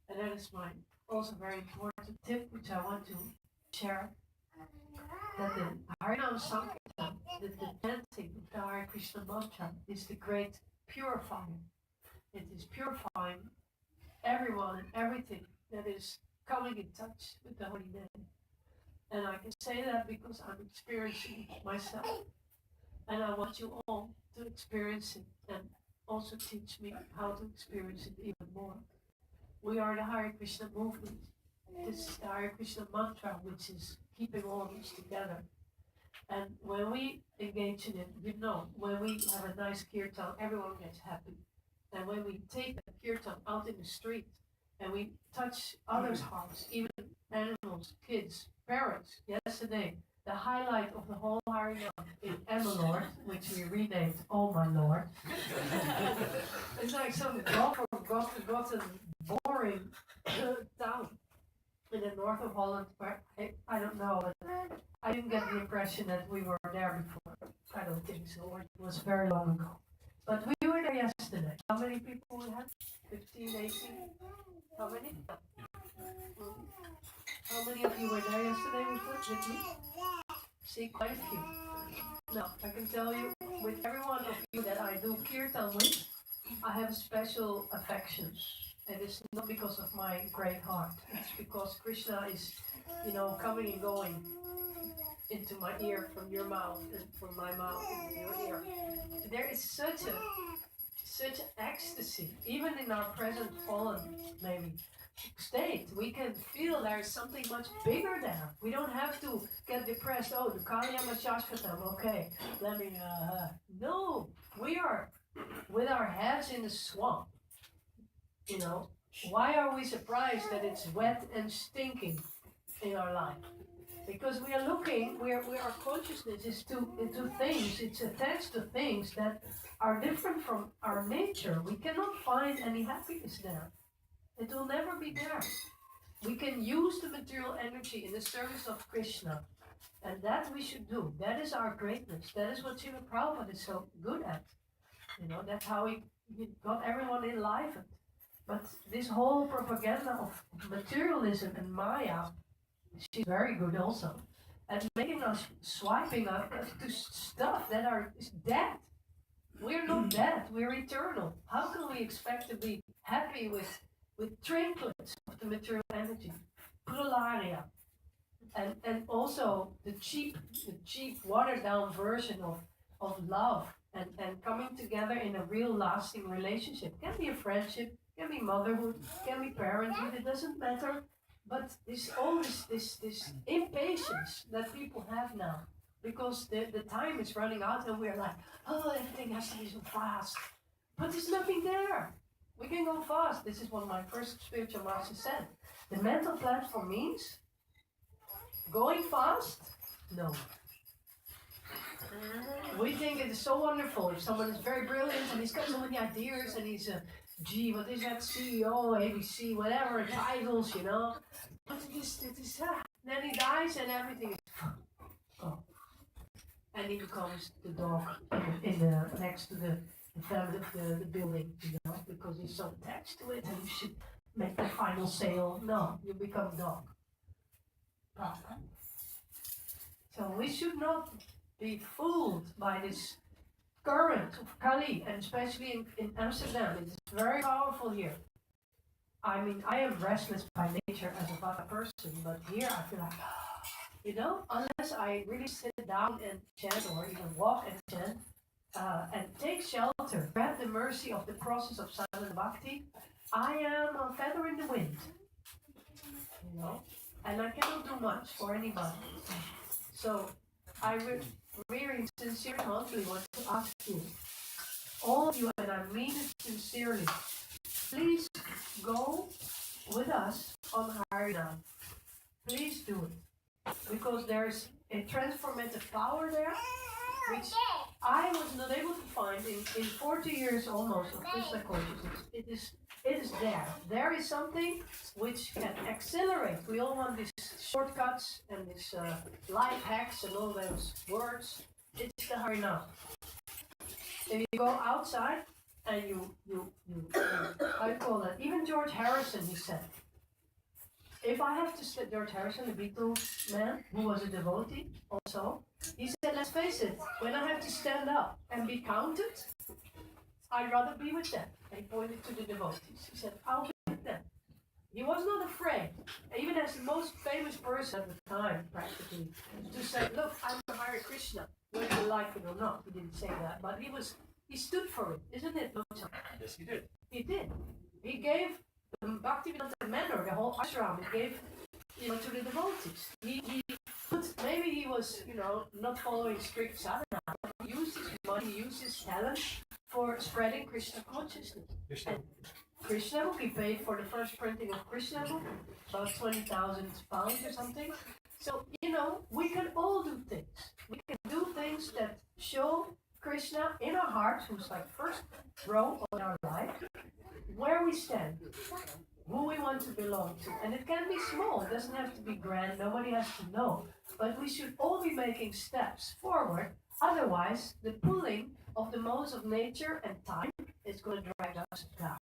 And that is my also very important tip which I want to share, that the Harinam Sankirtan, the chanting of the Hare Krishna mantra, is the great purifier. It is purifying everyone and everything that is coming in touch with the holy name. And I can say that because I'm experiencing it myself. And I want you all to experience it and also teach me how to experience it even more. We are the Hare Krishna movement. This is the Hare Krishna mantra which is keeping all of us together. And when we engage in it, when we have a nice kirtan, everyone gets happy. And when we take the kirtan out in the street and we touch others' hearts, even animals, kids, parents. Yesterday, the highlight of the whole Harinam is Emma which we renamed Oh My Lord. It's like some forgotten, boring town. in the north of Holland, where I don't know, but I didn't get the impression that we were there before. I don't think so. It was very long ago. But we were there yesterday. How many people we had? 15, 18? How many? How many of you were there yesterday with me? See, quite a few. Now, I can tell you, with every one of you that I do kirtan with, I have a special affection. It is not because of my great heart. It's because Krishna is, coming and going into my ear from your mouth and from my mouth into your ear. There is such ecstasy, even in our present fallen maybe state. We can feel there is something much bigger there. We don't have to get depressed. Oh, the Kalyama Shashvatam, okay, let me, no, we are with our heads in the swamp. Why are we surprised that it's wet and stinking in our life? Because we are looking, our consciousness is into things, it's attached to things that are different from our nature. We cannot find any happiness there. It will never be there. We can use the material energy in the service of Krishna. And that we should do. That is our greatness. That is what Srila Prabhupada is so good at. That's how he got everyone enlivened. But this whole propaganda of materialism and Maya, she's very good also. And making us swiping up to stuff that is dead. We're not dead, we're eternal. How can we expect to be happy with trinkets of the material energy? Pralaria. And also the cheap watered down version of love and coming together in a real lasting relationship. Can be a friendship, can be motherhood, can be parenthood, it doesn't matter. But this impatience that people have now, because the time is running out and we're like, oh, everything has to be so fast. But there's nothing there. We can go fast. This is what my first spiritual master said. The mental platform means going fast? No. We think it is so wonderful if someone is very brilliant and he's got so many ideas and he's what is that, CEO, ABC, whatever, titles, But it is then he dies and everything is oh. And he becomes the dog next to the family of the building, because he's so attached to it and you should make the final sale. No, you become a dog. So we should not be fooled by this current of Kali, and especially in Amsterdam. It is very powerful here. I mean, I am restless by nature as a Vata person, but here I feel like, unless I really sit down and chant or even walk and chant, and take shelter, grab the mercy of the process of silent bhakti, I am a feather in the wind, and I cannot do much for anybody. So I really sincerely humbly want to ask you, all of you, and I mean it sincerely, please go with us on Harinam. Please do it. Because there's a transformative power there, which I was not able to find in 40 years almost of Krishna consciousness. It is there. There is something which can accelerate. We all want these shortcuts and these life hacks and all those words. It's the Harinam. If you go outside and you I call it, even George Harrison, he said, if I have to sit, George Harrison, the Beatles man, who was a devotee also, he said, let's face it, when I have to stand up and be counted, I'd rather be with them. And he pointed to the devotees. He said, I'll be with them. He was not afraid, even as the most famous person at the time, practically, to say, look, I'm a Hare Krishna, whether you like it or not. He didn't say that, but he stood for it, isn't it, Lothar? Yes, he did. He did. He gave the Bhaktivedanta manor, the whole ashram, he gave to the devotees. Maybe he was, not following strict sadhana, but he used his money, he used his talent for spreading Krishna consciousness. And Krishna book, he paid for the first printing of Krishna book, about 20,000 pounds or something. So, we can all do things. We can do things that show Krishna in our hearts, who's like first row on our life, where we stand. who we want to belong to. And it can be small, it doesn't have to be grand, nobody has to know. But we should all be making steps forward, otherwise the pulling of the modes of nature and time is going to drag us down.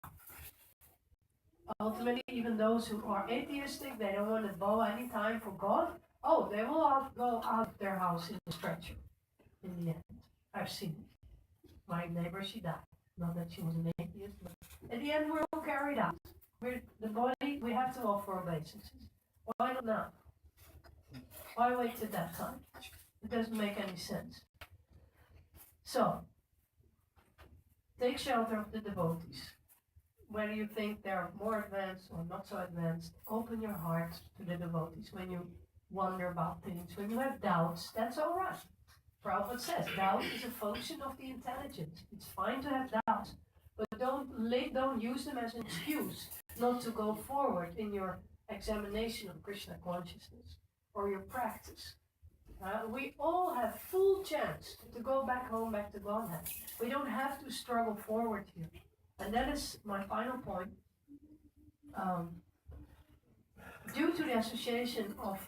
Ultimately, even those who are atheistic, they don't want to bow any time for God, oh, they will all go out of their house in a stretcher in the end. I've seen it. My neighbor, she died. Not that she was an atheist, but at the end we're all carried out. We're the body, we have to offer obeisances. Why not now? Why wait till that time? It doesn't make any sense. So, take shelter of the devotees. Whether you think they're more advanced or not so advanced, open your heart to the devotees. When you wonder about things, when you have doubts, that's all right. Prabhupada says doubt is a function of the intelligence. It's fine to have doubts, but don't use them as an excuse not to go forward in your examination of Krishna consciousness or your practice. We all have full chance to go back home, back to Godhead. We don't have to struggle forward here. And that is my final point. Due to the association of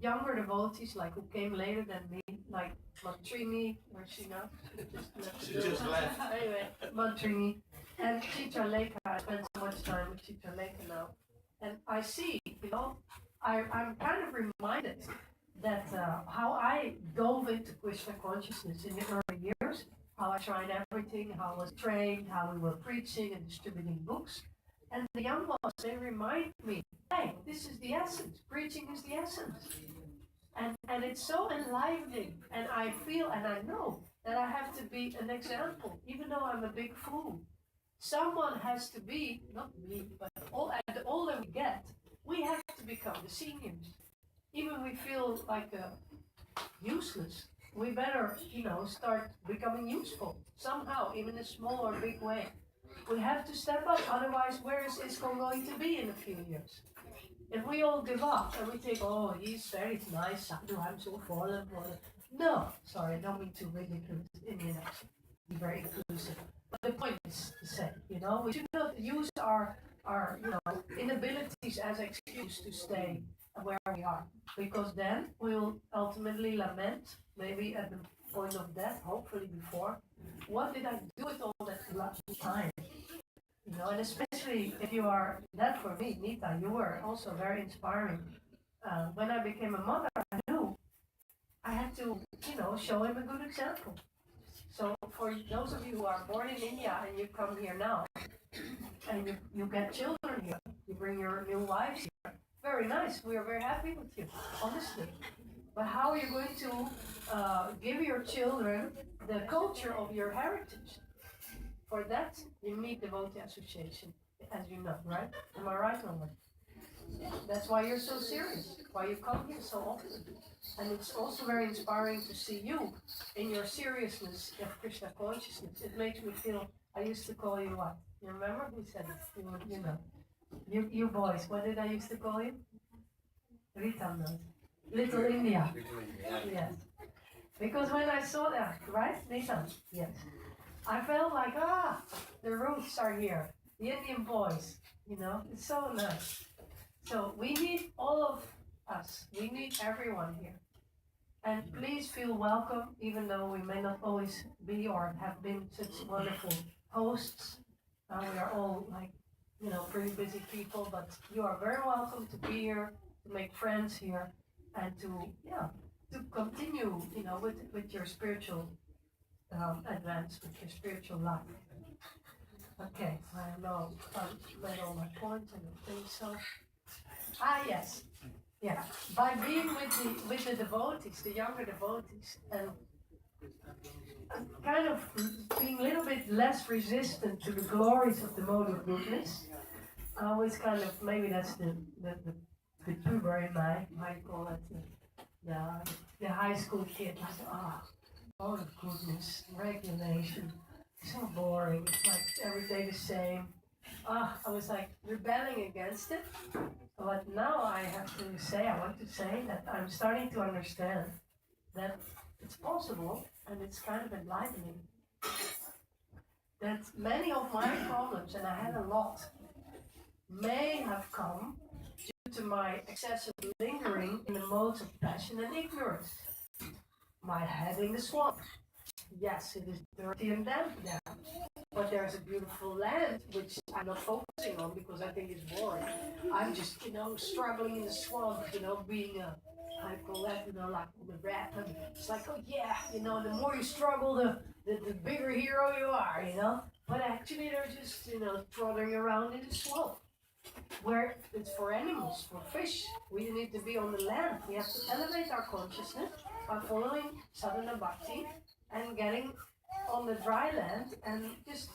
younger devotees, like who came later than me, like Mantrini, where's she now? She just left. Anyway, Mantrini and Chitralekha. I spend so much time with Chitralekha now. And I see, I'm kind of reminded that how I dove into Krishna consciousness in the early years, how I tried everything, how I was trained, how we were preaching and distributing books. And the young ones, they remind me, hey, this is the essence. Preaching is the essence. And it's so enlivening. And I feel and I know that I have to be an example, even though I'm a big fool. Someone has to be, not me, but the older we get, we have to become the seniors. Even we feel like useless, we better, start becoming useful somehow, even in a small or big way. We have to step up, otherwise where is ISKCON going to be in a few years? If we all give up and we think, oh, he's very nice, Sadhu, I'm so fallen. No, sorry, I don't mean to ridiculous Indian accent. Be very inclusive. But the point is the same, we should not use our inabilities as an excuse to stay where we are. Because then we'll ultimately lament, maybe at the point of death, hopefully before, what did I do with all that time? And especially if you are, that for me, Nita, you were also very inspiring. When I became a mother, I knew I had to, show him a good example. So for those of you who are born in India and you come here now, and you get children here, you bring your new wives here, very nice, we are very happy with you, honestly. But how are you going to give your children the culture of your heritage? For that, you need devotee association, as you know, right? Am I right, Norman? That's why you're so serious, why you come here so often. And it's also very inspiring to see you in your seriousness of Krishna consciousness. It makes me feel, I used to call you what? You remember who said it? You boys, what did I used to call you? Ritam, Little India. Yes. Because when I saw that, right? Nitam? Yes. I felt like, the roots are here. The Indian boys, it's so nice. So we need all of us. We need everyone here. And please feel welcome, even though we may not always be or have been such wonderful hosts. We are all pretty busy people, but you are very welcome to be here, to make friends here, and to continue, with your spiritual advance, with your spiritual life. Okay, I know I've made all my points, I don't think so. Yes. Yeah, by being with the devotees, the younger devotees, and kind of being a little bit less resistant to the glories of the mode of goodness. I always kind of, maybe that's the tuber in my, how you call it, the high school kid. I said, mode of goodness, regulation, so boring. It's like every day the same. I was like rebelling against it. But now I want to say that I'm starting to understand that it's possible and it's kind of enlightening. That many of my problems, and I had a lot, may have come due to my excessive lingering in the modes of passion and ignorance. My head in the swamp. Yes, it is dirty and damp there, but there's a beautiful land which I'm not focusing on because I think it's boring. I'm just, struggling in the swamp, being a, I call that, like the rat. And it's like, oh yeah, the more you struggle, the bigger hero you are. But actually, they're just, trotting around in the swamp, where it's for animals, for fish. We need to be on the land. We have to elevate our consciousness by following sadhana bhakti and getting on the dry land and just,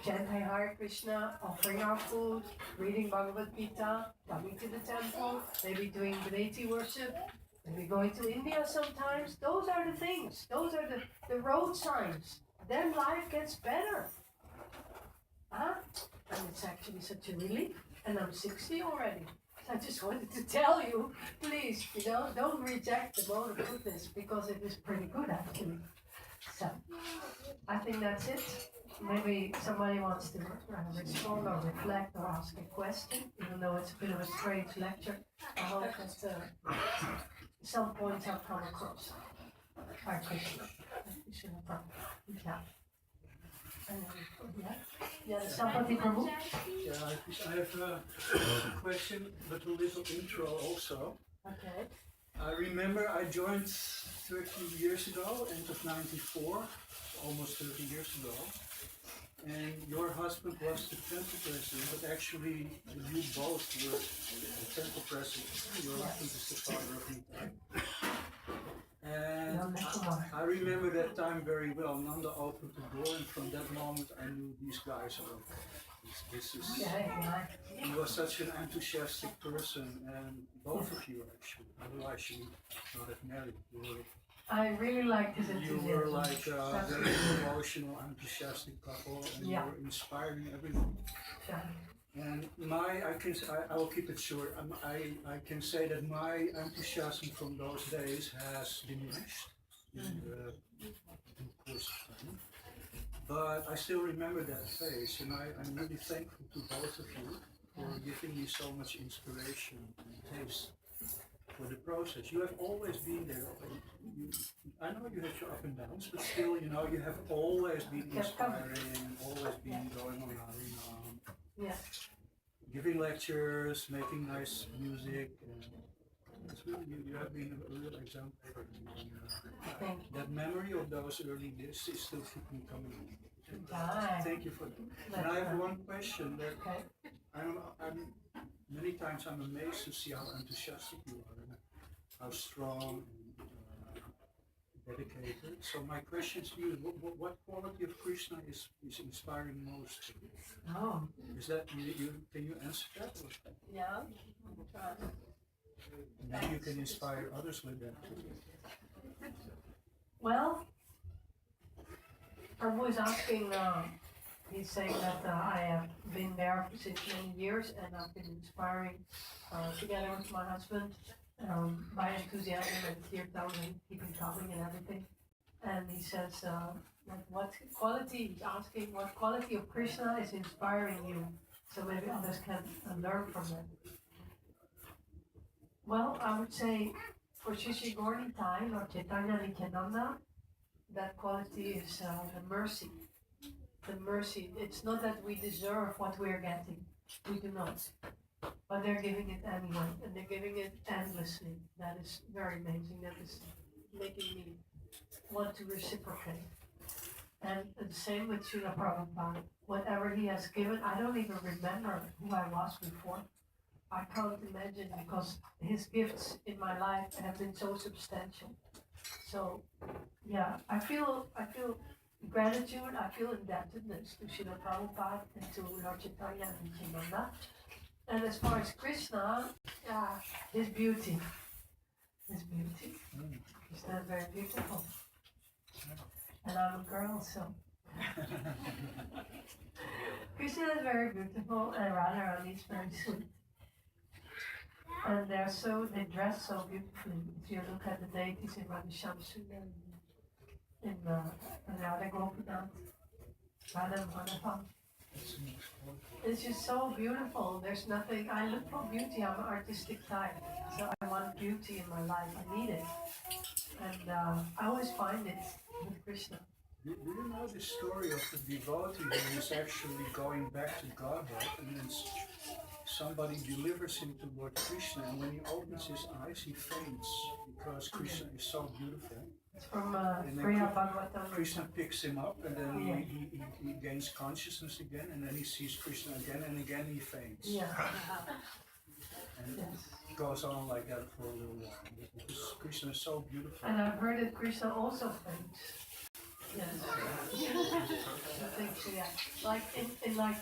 chanting Hare Krishna, offering our food, reading Bhagavad Gita, coming to the temple, maybe doing deity worship, maybe going to India sometimes. Those are the things. Those are the road signs. Then life gets better. Huh? And it's actually such a relief. And I'm 60 already. So I just wanted to tell you, please, don't reject the mode of goodness because it is pretty good actually. So, I think that's it. Maybe somebody wants to respond or reflect or ask a question, even though it's a bit of a strange lecture. I hope that some points have come across. Hare Krishna. Yeah. Yeah, somebody Prabhu? Yeah, I have a question, but a little intro also. Okay. I remember I joined 30 years ago, end of 94, almost 30 years ago. And your husband was the temple president, but actually you both were the temple president. Your husband is the father of Nitai. And I remember that time very well. Nanda opened the door, and from that moment I knew these guys are okay. This is. He was such an enthusiastic person, and both of you actually. Otherwise, you would not have married. I really liked his enthusiasm. You were like a very emotional, enthusiastic couple, and you were inspiring everyone. And I will keep it short. I can say that my enthusiasm from those days has diminished in the course of time. But I still remember that phase, and I'm really thankful to both of you for giving me so much inspiration and taste for the process. You have always been there. I know you had your up and downs, but still, you have always been inspiring and always been going on Harinam. Yeah. Giving lectures, making nice music. It's really, you have been a real example for me. That memory of those early days is still keeping coming. Thank you for that. And I have one question that many times I'm amazed to see how enthusiastic you are and how strong and dedicated. So my question to you: what quality of Krishna is inspiring most? Oh. Is that can you answer that? Yeah. Maybe you can inspire others with that too. Well, Prabhu is asking, he's saying that I have been there since many years and I've been inspiring together with my husband by enthusiasm and kirtan and keeping coming and everything. And he says, what quality, he's asking, what quality of Krishna is inspiring you? So maybe others can learn from that. Well, I would say for Shishi Gaura-Nitai or Chaitanya Nityananda, that quality is the mercy. The mercy. It's not that we deserve what we're getting. We do not. But they're giving it anyway, and they're giving it endlessly. That is very amazing. That is making me want to reciprocate. And the same with Srila Prabhupada. Whatever he has given, I don't even remember who I was before. I can't imagine because his gifts in my life have been so substantial. So, yeah, I feel gratitude, I feel indebtedness to Srila Prabhupada and to Lord Chaitanya and Nityananda. And as far as Krishna, his beauty. Krishna is very beautiful. And I'm a girl, so. Krishna is very beautiful and Radharani is very sweet. And they dress so beautifully. If you look at the deities in Radha Sundar, in Radha Gopinath, Radha Madhava, It's just so beautiful. There's nothing, I look for beauty. I'm an artistic type. So I want beauty in my life. I need it. And I always find it with Krishna. Do you know the story of the devotee who is actually going back to Godhead, and then somebody delivers him to Lord Krishna, and when he opens his eyes, he faints because Krishna is so beautiful. It's from And then Priya Bhagavatam. Krishna picks him up, and then Yeah. he gains consciousness again, and then he sees Krishna again, and again he faints. Yeah. And Yes. it goes on like that for a little while, because Krishna is so beautiful. And I've heard that Krishna also faints. Yes. I think so, yeah. Like in like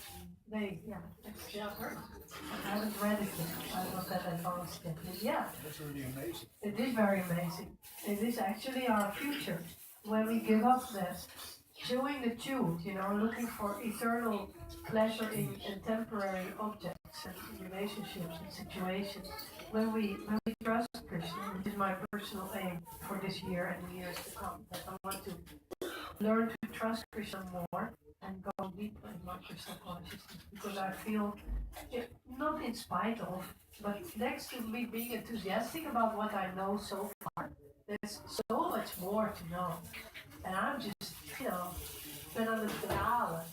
they, yeah, I've heard. I haven't read it yet. I'm not that advanced yet. But yeah, That's really amazing. it is very amazing. It is actually our future when we give up the chewing the tube, you know, looking for eternal pleasure in temporary objects and relationships and situations. When we trust Krishna, which is my personal aim for this year and the years to come, that I want to learn to trust Krishna more and go deeper in my Krishna consciousness, because I feel, not in spite of, but next to me being enthusiastic about what I know so far, there's so much more to know. And I'm just, been on the dralen.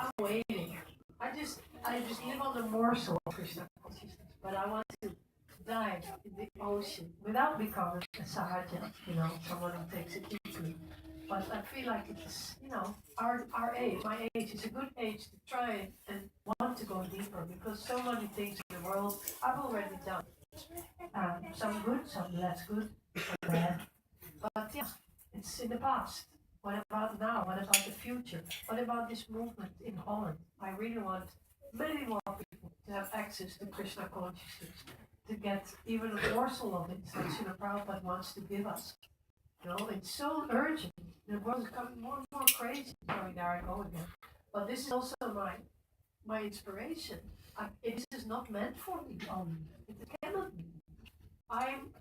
I'm waiting. I just live on the morsel of Krishna consciousness, but I want to dive in the ocean without becoming a sahaja, someone who takes it deeply. But I feel like it's, our age, my age, is a good age to try and want to go deeper, because so many things in the world I've already done. Some good, some less good, some bad. But yeah, it's in the past. What about now? What about the future? What about this movement in Holland? I really want many more people to have access to Krishna consciousness, to get even a morsel of it that Srila Prabhupada wants to give us. It's so urgent. The world is becoming more and more crazy. Sorry, there I go again. But this is also my inspiration. This is not meant for me only. It cannot be.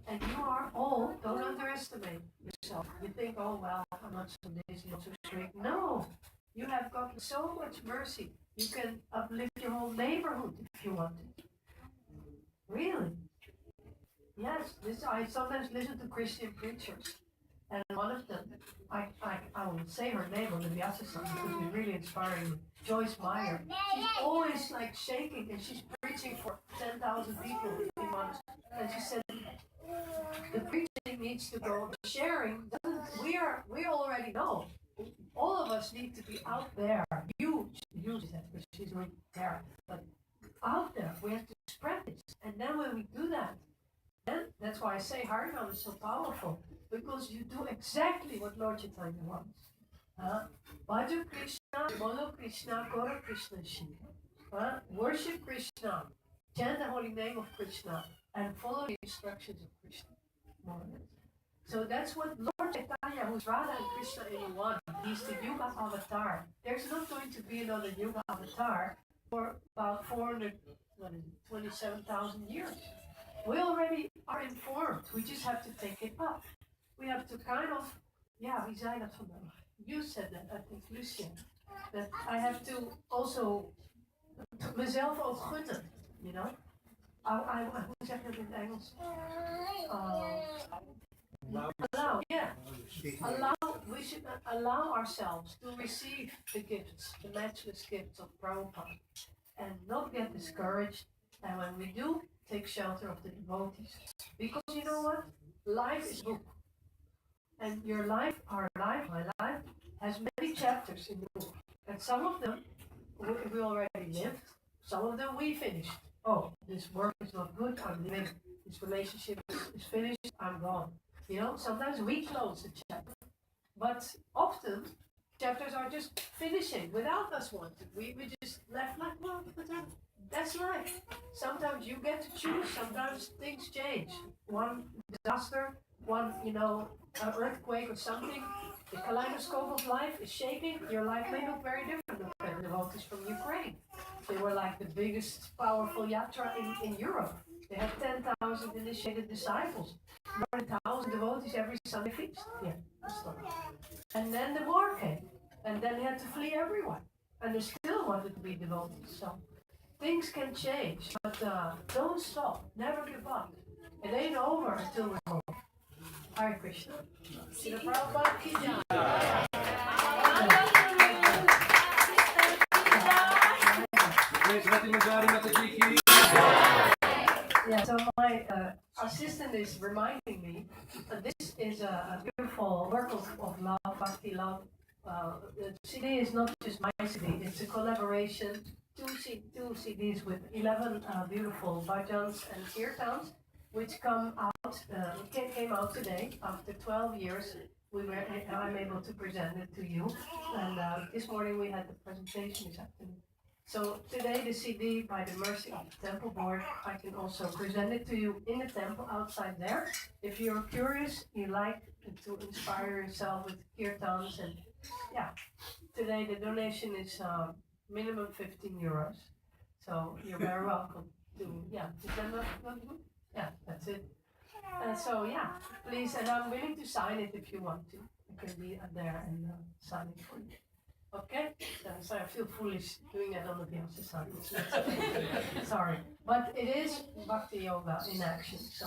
And you are all, don't underestimate yourself. You think, oh well, I'm not so lazy, not so strict. No, you have gotten so much mercy. You can uplift your whole neighborhood if you want to. Really? Yes, I sometimes listen to Christian preachers. And one of them, I will say her name on the Vyasa-san because she's really inspiring me. Joyce Meyer. She's always like shaking, and she's preaching for 10,000 people in months. And she said, the preaching needs to go, the sharing doesn't, we already know. All of us need to be out there. You said, because she's doing there, but out there, we have to spread this. And then when we do that, then that's why I say Harinam is so powerful. Because you do exactly what Lord Chaitanya wants. Bhaju Krishna, Bolo Krishna, Gora Krishna Shiva. Worship Krishna, chant the holy name of Krishna, and follow the instructions of Krishna. More or less. So that's what Lord Chaitanya, who's Radha and Krishna in one, he's the Yuga avatar. There's not going to be another Yuga avatar for about 427,000 years. We already are informed, we just have to take it up. We have to kind of, wie zei dat vandaag? You said that, I think, Lucia, that I have to also mezelf ook gunnen, hoe zeg je dat in het Engels? Allow, yeah. We should allow ourselves to receive the gifts, the matchless gifts of Prabhupada, and not get discouraged, and when we do, take shelter of the devotees. Because you know what? Life is a book. And your life, our life, my life, has many chapters in the book. And some of them we already lived, some of them we finished. Oh, this work is not good, I'm leaving. This relationship is finished, I'm gone. Sometimes we close the chapter. But often, chapters are just finishing without us wanting. We just left like, well, that's life. Sometimes you get to choose, sometimes things change. One disaster, one, an earthquake or something, the kaleidoscope of life is shaking, your life may look very different. Look at the devotees from Ukraine. They were like the biggest powerful yatra in Europe. They had 10,000 initiated disciples, more than 1,000 devotees every Sunday feast. Yeah, that's story. And then the war came, and then they had to flee everyone. and they still wanted to be devotees. So things can change, but don't stop, never give up. It ain't over until we're home. Hare Krishna. Srila Prabhupada ki jai. Yeah, so my assistant is reminding me that this is a beautiful work of love, bhakti love. The CD is not just my CD, it's a collaboration, two CDs with 11 beautiful bhajans and kirtans, which came out today after 12 years. I'm able to present it to you, and this morning we had the presentation this afternoon. So today the CD, by the mercy of the temple board, I can also present it to you in the temple outside there. If you're curious, you like to inspire yourself with kirtans, and yeah, today the donation is minimum 15 euros. So you're very welcome to, is that not good? Yeah, that's it. So yeah, please, and I'm willing to sign it if you want to. I can be there and sign it for you. Okay? So I feel foolish doing that on the else's side. Sorry. But it is Bhakti Yoga in action. So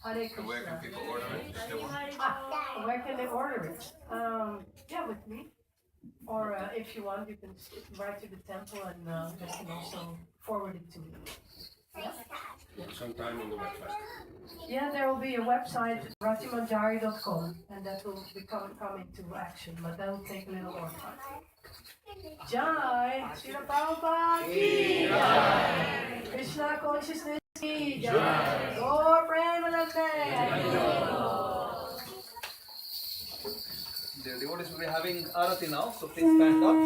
Hare Krishna. Where can people order it? If they want? Where can they order it? With me. Or if you want, you can write to the temple and they can also forward it to me. Yeah? Sometime on the website. Yeah, there will be a website, ratimanjari.com, and that will come into action, but that will take a little more time. Jai, Srila Prabhupada ki Jai, Krishna consciousness ki Jai, Gaur Premanande. The devotees will be having arati now, so please stand up.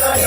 Hare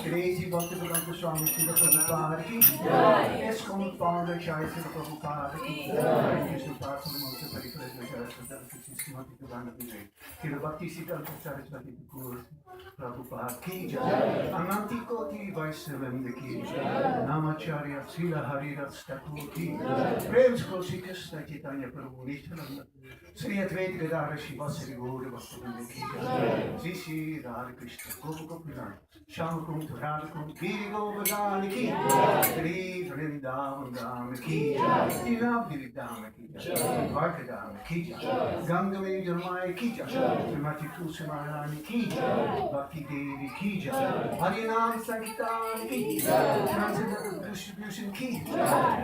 Crazy Bhaktivedanta Swami Srila Prabhupada ki ISKCON founder Jai Srila Prabhupada ki Krishna Prasad Mokta Paripura Jaya Srila Srimati Gurana Vijay Srila Bhakti Siddhanta Saraswati Thakur Prabhupada ki Jai Ananti Koti Vaisnavanda ki Jai Namacharya Srila Haridas Thakur ki Prem Shri Krishna Chaitanya Prabhu Nityananda Sri Advaita Gadadhar Shiva Sri Gaura Bhaktivinoda ki Jai Sri Sri Radha Krishna Gopa Gopinath Shama Kunta Radha Kunta Giri Govardhana ki Sri Vrindavan Dham ki Sri Navadvip Dham ki Dwarka Dham ki Ganga Mein Jamai ki Srimati Tulsi Maharani ki Bhakti Devi ki Harinam Sankirtan ki Transcendental Distribution ki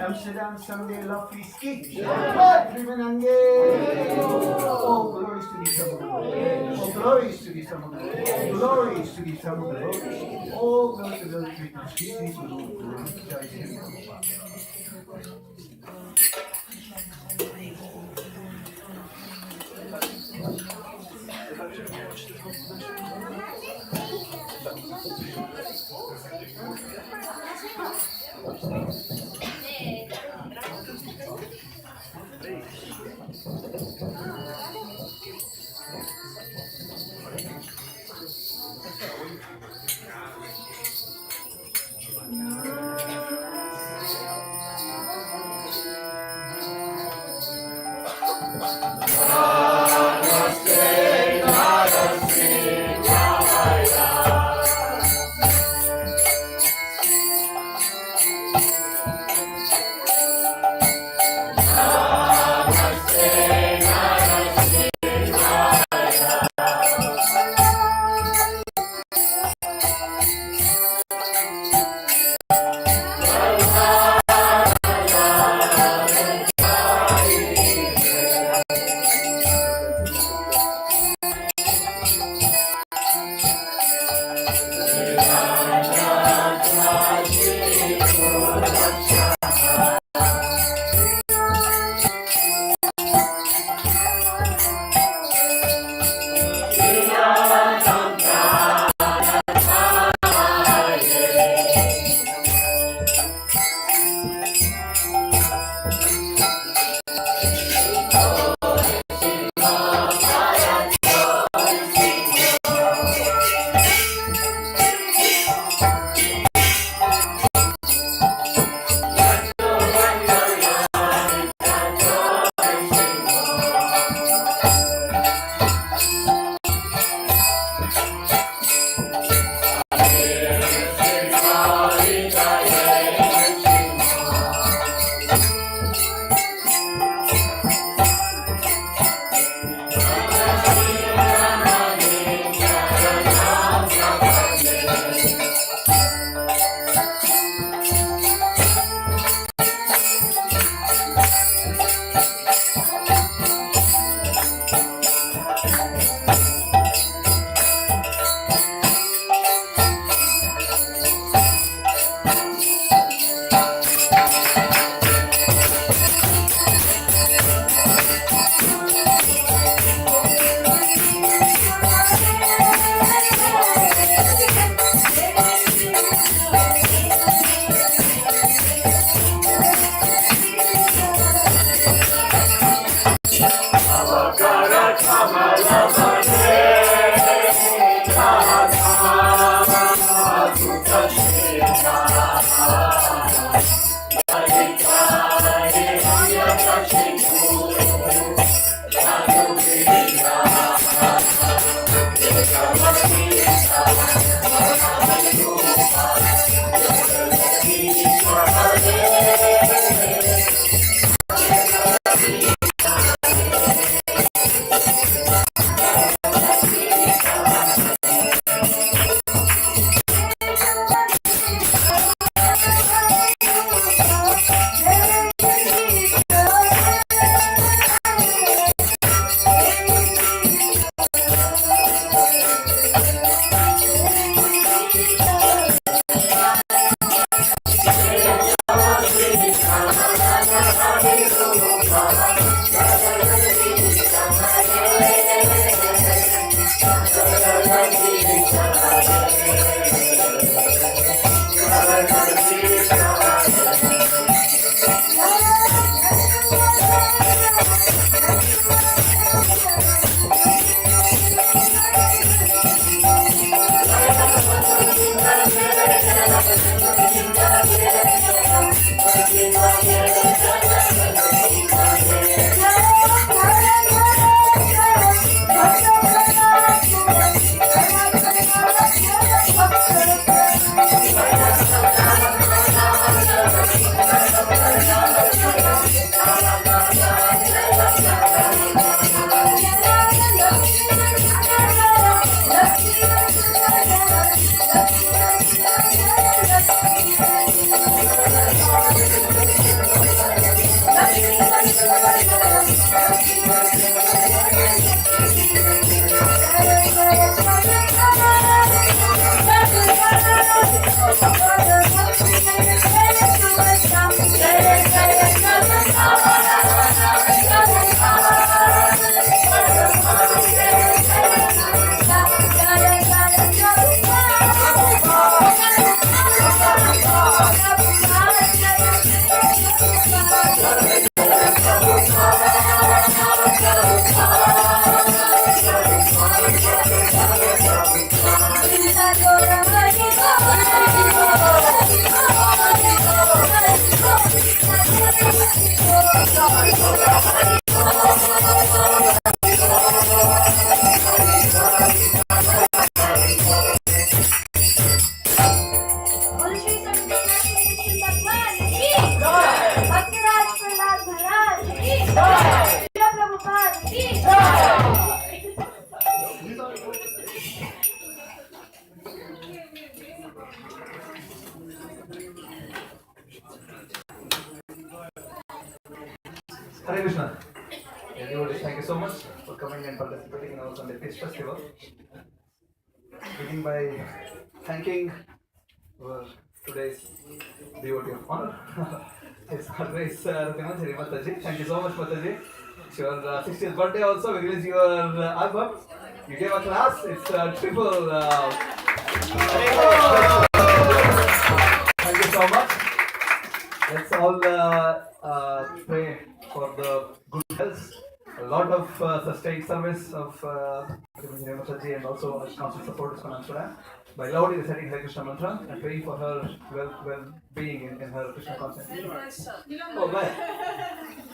Amsterdam Sunday Love Feast ki Trivanange. Oh, glories to the Son of the Lord. Oh, glories to the Son of the Lord. Glories to the Son of the Lord. Oh, glories to the Lord. Glories to the Lord. Jai Sri Kama Hare Krishna. Everybody, thank you so much for coming and participating in our Sunday Feast Festival. Begin by thanking our today's devotee of honor. It's always Ratimachari Mataji. Thank you so much, Mataji. It's your 60th birthday also. We released your album. You gave a class. It's triple. Thank you so much. Let's all pray for the good health. A lot of sustained service of Mataji and also constant support from Amsterdam by loudly reciting Hare Krishna mantra and praying for her well-being in her Krishna consciousness. Oh, man.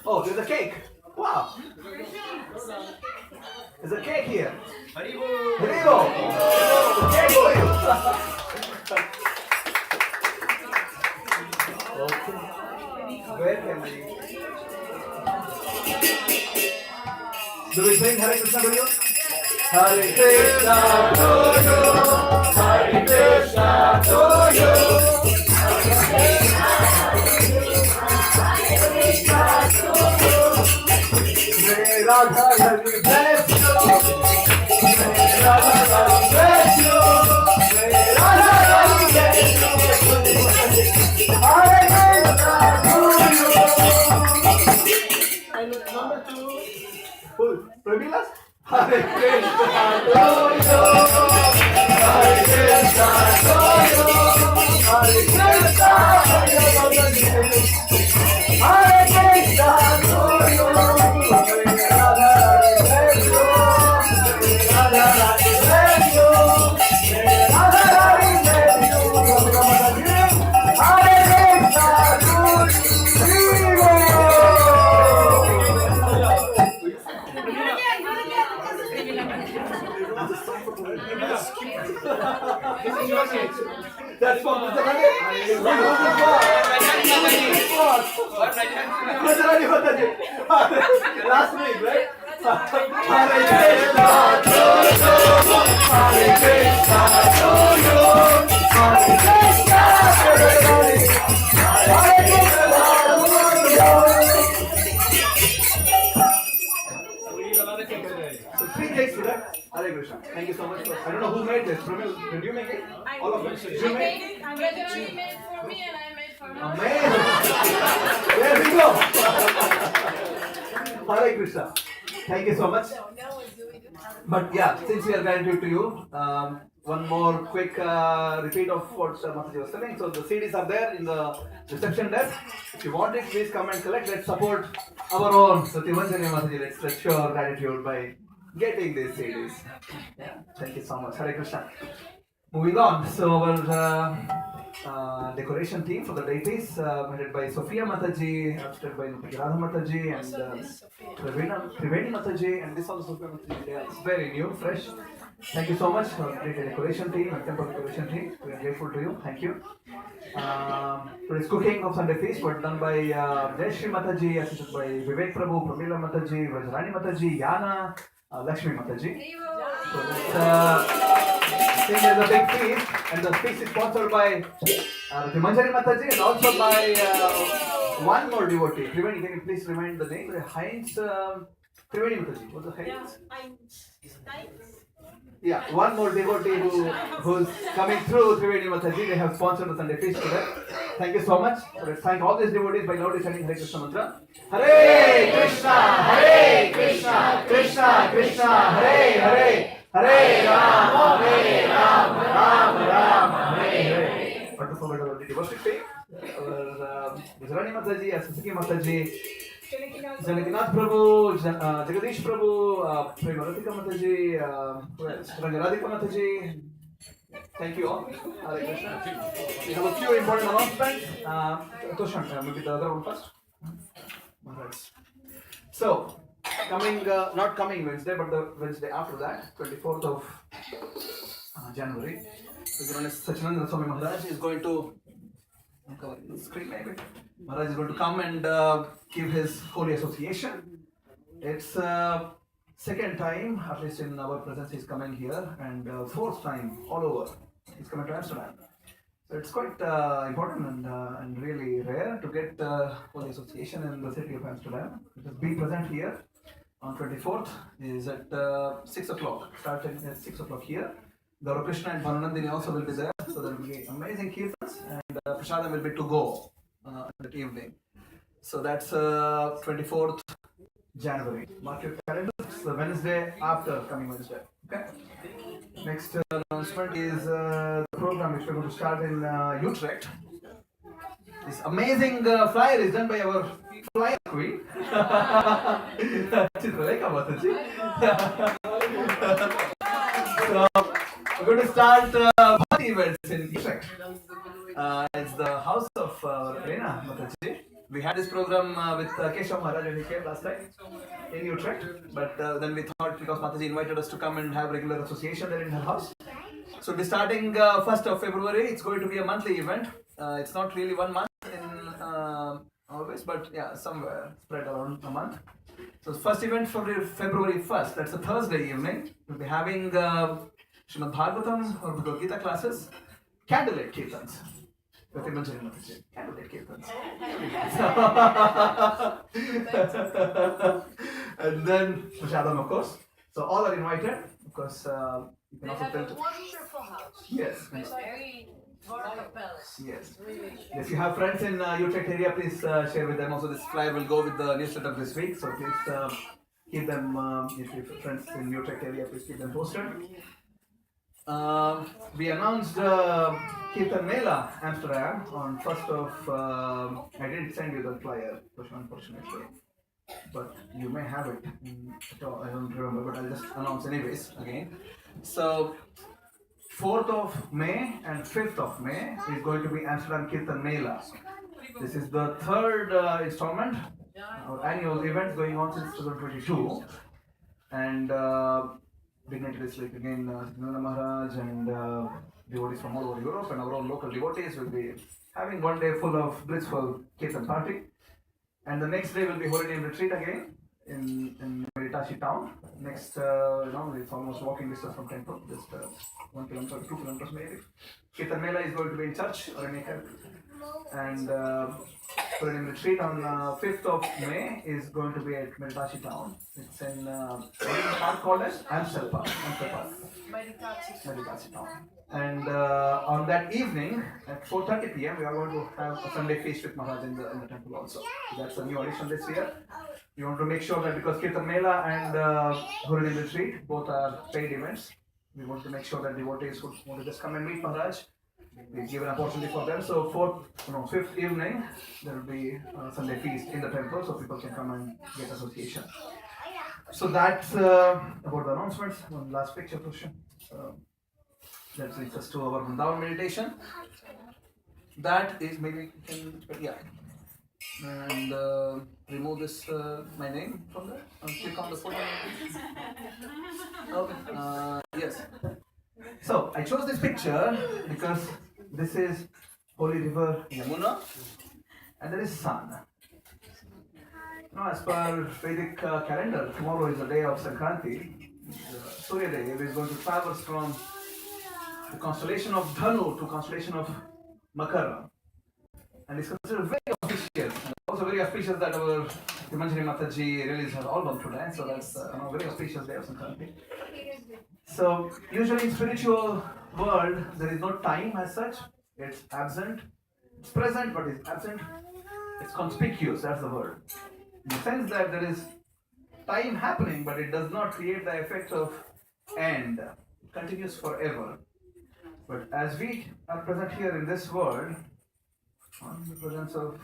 Oh, there's a cake. Wow. There's a cake here. Haribo. Haribo. The cake for you. Okay. Where can we? Do we sing Hare Krishna to you? Hare Krishna to you, Hare Krishna to you. May Radha Rani bless you. May Radha Rani bless you. May Radha Rani bless you. Hare Krishna to you. And number 2. Premilas? Hare Krishna to you, Hare Krishna to you. That's for Mr. Mataji. Maharani Mataji. Last week, right? Hare Krishna, Hare Krishna, Hare Krishna, So 3 cakes to that. Hare Krishna. Thank you so much. I don't know who made this. Pramil, did you make it? All of us. You made it? Rajani made for me and I made for her. Amazing. There we go. Hare Krishna. Thank you so much. But yeah, since we are gratitude to you, one more quick repeat of what Mataji was telling. So the CDs are there in the reception desk. If you want it, please come and collect. Let's support our own Satyavanjani Mataji. Let's show our gratitude by getting these CDs. Yeah. Thank you so much. Hare Krishna. Moving on. So our decoration team for the deities, headed by Sophia Mataji, assisted by Radha Mataji, and Triveni Mataji, and this also Sophia Mataji. They are very new, fresh. Thank you so much for the decoration team and temple decoration team. We are grateful to you. Thank you. Today's cooking of Sunday feast was done by Jayashri Mataji, assisted by Vivek Prabhu, Pramila Mataji, Vrajrani Mataji, Yana, Lakshmi Mataji. So this is a big feast, and the feast is sponsored by Manjari Mataji and also by one more devotee. Triveni, can you please remind the name? Heinz Triveni Mataji. What's the Heinz? Yeah, one more devotee who's coming through Triveni Mataji. They have sponsored the Sunday feast today. Thank you so much. So let's thank all these devotees by loudly chanting Hare Krishna mantra. Hare Krishna, Krishna Krishna, Hare Hare. Hare Ram, Ram Ram, Hare Hare. Not to forget about the devotion team. Our Vrajrani Mataji, Susaki Mataji, Janakinath Prabhu, Jagadish Prabhu, Premaratika Mataji, Rangaradika Mataji. Thank you all. Hare Krishna. We have a few important announcements. Toshan, maybe the other one first. Alright. So, not coming Wednesday, but the Wednesday after that, 24th of January, Sachinandana Swami Maharaj is going to cover the screen maybe. Maharaj is going to come and give his holy association. It's second time, at least in our presence, he's coming here, and fourth time all over. He's coming to Amsterdam. So it's quite important and really rare to get holy association in the city of Amsterdam. Just be present here on 24th is at 6 o'clock, starting at 6 o'clock here. Gaurav Krishna and Bhananandini also will be there, so there will be amazing kirtans, and prasadam will be to go that evening. So that's 24th January. Mark your calendar. It's the Wednesday after coming Wednesday. Okay. Next announcement is the program which we're going to start in Utrecht. This amazing flyer is done by our flyer queen, Chitralekha Mataji. So we're going to start party events in Utrecht. It's the house of Reena Mataji. We had this program with Keshav Maharaj when he came last time in Utrecht, but then we thought, because Mataji invited us to come and have regular association there in her house. So we'll be starting 1st of February. It's going to be a monthly event. It's not really 1 month in always, but yeah, somewhere spread around a month. So the first event for February 1st, that's a Thursday evening. We'll be having Srimad Bhagavatam or Bhagavad Gita classes, candlelight kirtans. Candlelight kirtans. And then Prashadam, of course. So all are invited. Of course, you can also tell. Wonderful house. Yes. It's very Dwarka Palace. Yes. If you have friends in Utrecht area, please share with them. Also, this flyer will go with the newsletter this week. So please keep them. If you have friends in Utrecht area, please keep them posted. We announced Kirtan Mela Amsterdam on 1st of. I didn't send you the flyer, unfortunately, but you may have it. I don't remember, but I'll just announce anyways again. So 4th of May and 5th of May is going to be Amsterdam Kirtan Mela. This is the third installment, our annual event going on since 2022, and dignitaries like again Nana Maharaj and devotees from all over Europe and our own local devotees will be having one day full of blissful Kirtan party. And the next day will be Holy Name Retreat again in Meritashi town. Next, it's almost walking distance from temple, just 1 kilometer, 2 kilometers maybe. Kirtan Mela is going to be in church or in a camp. And Holy Name Retreat on 5th of May is going to be at Meritashi town. It's in a park called as Amstel Park. Meditashi town. And on that evening at 4:30 p.m. we are going to have a Sunday feast with Maharaj in the temple also. That's a new addition this year. We want to make sure that because Kirtan Mela and Holy Name Retreat both are paid events, we want to make sure that devotees who want to just come and meet Maharaj, we give an opportunity for them. So 5th evening there will be a Sunday feast in the temple, so people can come and get association. So that's about the announcements. One last picture, Krishna. That leads us to our Vrindavan meditation. That is maybe and remove this my name from there and click on the photo. Okay. Yes. So I chose this picture because this is holy river Yamuna and there is sun. Now, as per Vedic calendar, tomorrow is the day of Sankranti. Surya Dev is going to traverse from the constellation of Dhanu to constellation of Makara. And it's considered very auspicious. And also very auspicious that our Himanjani Mataji released her album today. So that's a very auspicious day of Sankranti. So usually in spiritual world, there is no time as such. It's absent. It's present, but it's absent. It's conspicuous, that's the word. In the sense that there is time happening, but it does not create the effect of end. It continues forever. But as we are present here in this world, in the presence of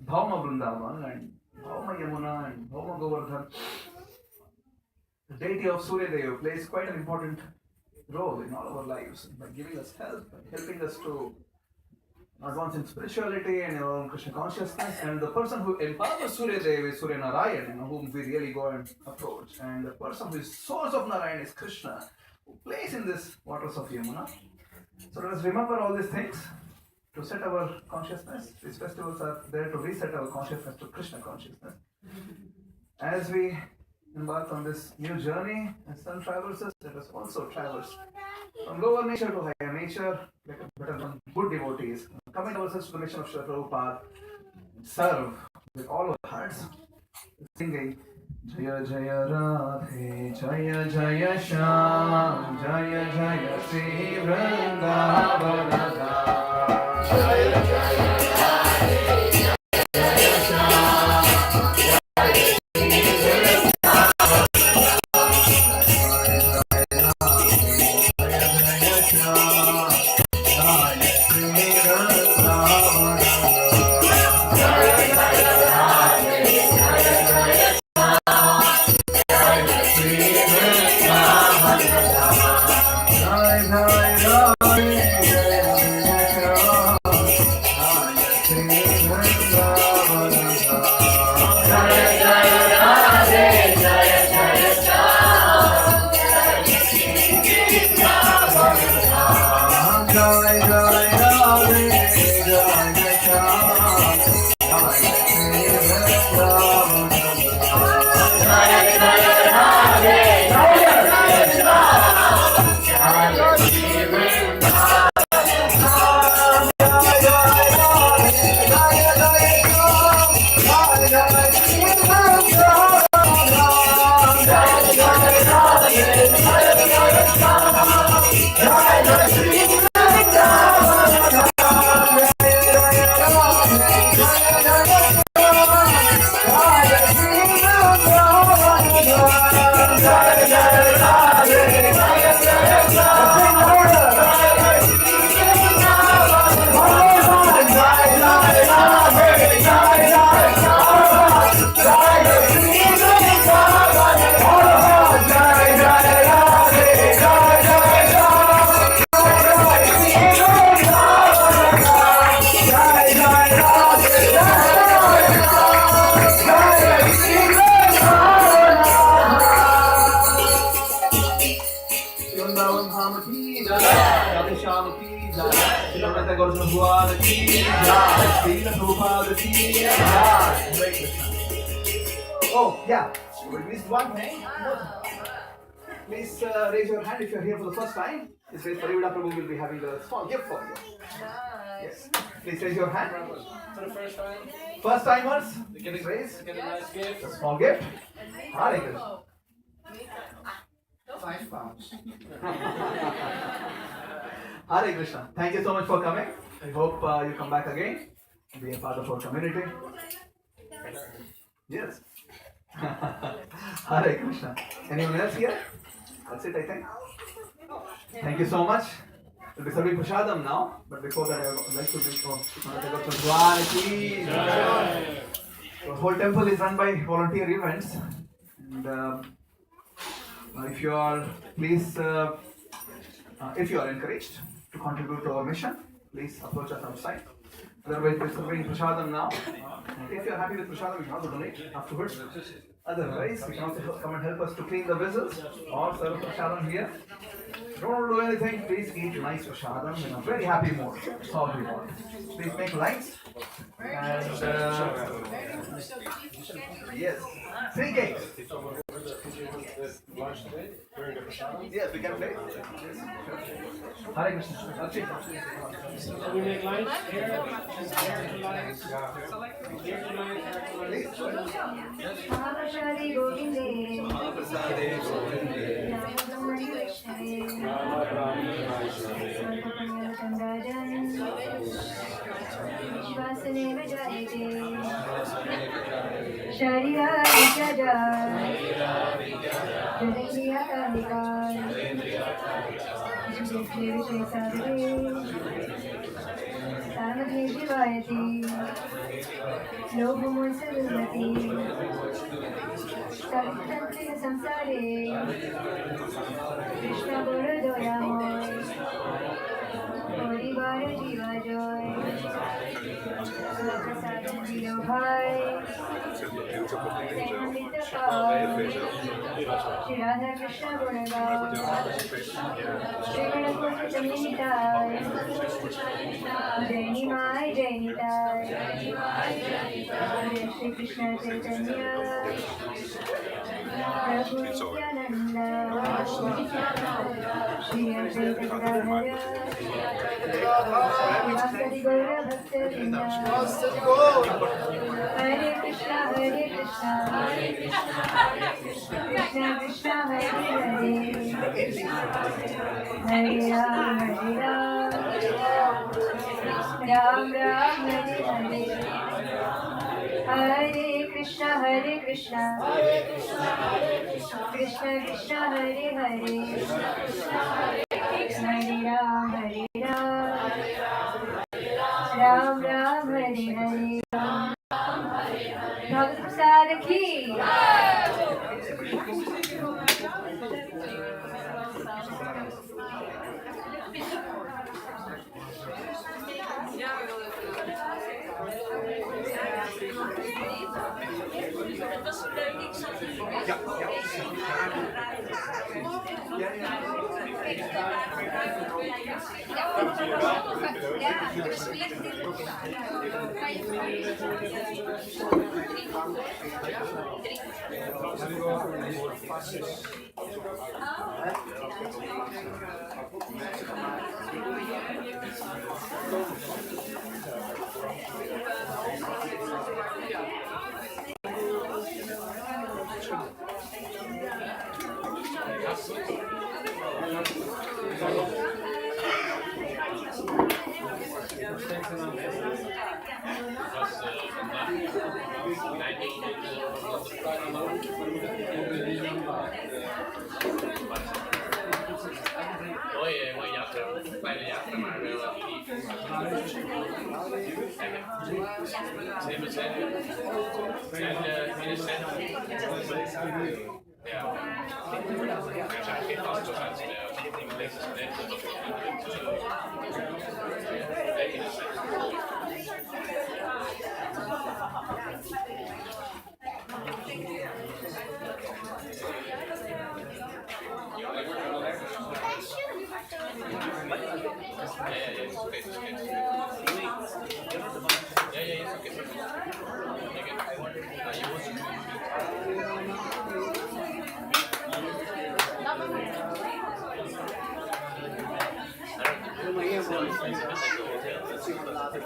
Bhauma Vrindavan and Bhauma Yamuna and Bhauma Govardhan, the deity of Surya Deva plays quite an important role in all our lives by giving us help and helping us to advance in spirituality and our own Krishna consciousness. And the person who empowers Surya Deva is Surya Narayan, whom we really go and approach. And the person who is source of Narayan is Krishna, who plays in this waters of Yamuna. So let us remember all these things to set our consciousness. These festivals are there to reset our consciousness to Krishna consciousness. As we embark on this new journey as sun traverses, let us also traverse from lower nature to higher nature, like better good devotees. Commit ourselves to the mission of Srila Prabhupada, serve with all our hearts, singing Jaya Jaya Radhe, Jaya Jaya Shyam, Jaya Jaya Sri Vrindavan Dham. Jaya Jaya Radhe, Jaya Shyam, Jaya Sri Vrindavan Dham. Jaya Jaya Radhe, Jaya Shyam, Jaya Sri Vrindavan Dham. Jaya Jaya Radhe, Jaya Jaya Jai Jai Radhe, Jai Jai Shyam, Bhagwan ki jai. Srila Prabhupada ki jai. Hare Krishna. Oh, yeah. We missed one thing. Please raise your hand if you're here for the first time. This way, Parivada Prabhu will be having a small gift for you. Yes. Please raise your hand. For the first time, First timers, get please raise. a nice gift. A small gift. Hare Krishna. £5. Hare Krishna. Thank you so much for coming. I hope you come back again. Be a part of our community. Yes. Hare Krishna. Anyone else here? That's it, I think. Thank you so much. We'll be serving prasadam now, but before that, I would like to bring Bhagwan ki jai. The whole temple is run by volunteer events, and if you are, please, if you are encouraged to contribute to our mission, please approach us outside. Otherwise, we're serving prasadam now. And if you are happy with prasadam, you can also donate afterwards. Otherwise, you can also come and help us to clean the vessels or serve prasadam here. Don't want to do anything, please eat nice prasadam in a very happy mood. That's all we want. Please make lights. And yes, 3 cakes. Yes, we can play. Hare Krishna. So we make lights here, and here to lights. Here to lights, here to lights. Mahaprasade Govinde, Chandrajan, Vishwasane Vijayate, Sharira Vijaja, Jadendriya Kalika, Vijay Vijay Sadhave, Samadhi Jivayati, Lobhumun Sadhvati, Sarvtantriya Samsare, Krishna Borodoyamoy, Parivara Jiva Joy, Prasadam Jilo Bhai, Samandita Kaur, Shri Radha Krishna Gunagar, Shri Manapurta Taminitai, Jaini Mai Jainitai, Shri Krishna Chaitanya, Prabhu Nityananda, Shri Advaita Gadadhara, Vasari Gaura Bhakta-vrinda, Hare Krishna, Hare Krishna, Krishna Krishna, Hare Hare, Hare Ram, Hare Ram, Ram Ram, Hare Hare, Hare Krishna, Hare Krishna, Krishna Krishna, Hare Hare, Hare Ram, Hare Ram, Ram Ram, Hare Hare. Bhagavad Prasad ki. Voi appena ma ja. Er zijn geen vastloosheid in deze studenten dat we Als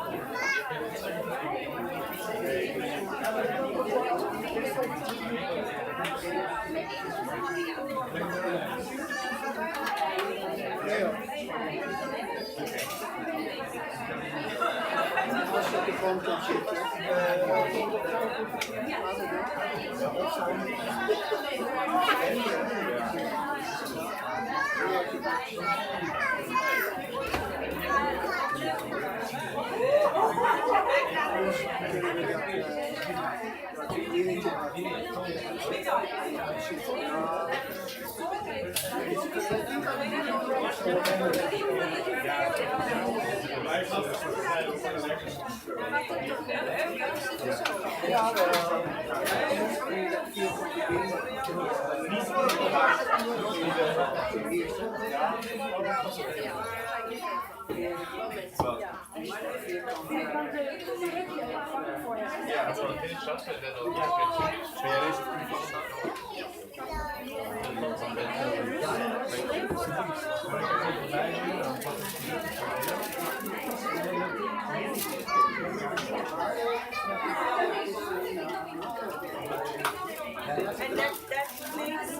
je op de grond kan zitten. Yeah, that's what I'm finished up and then I'll get And that means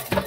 also.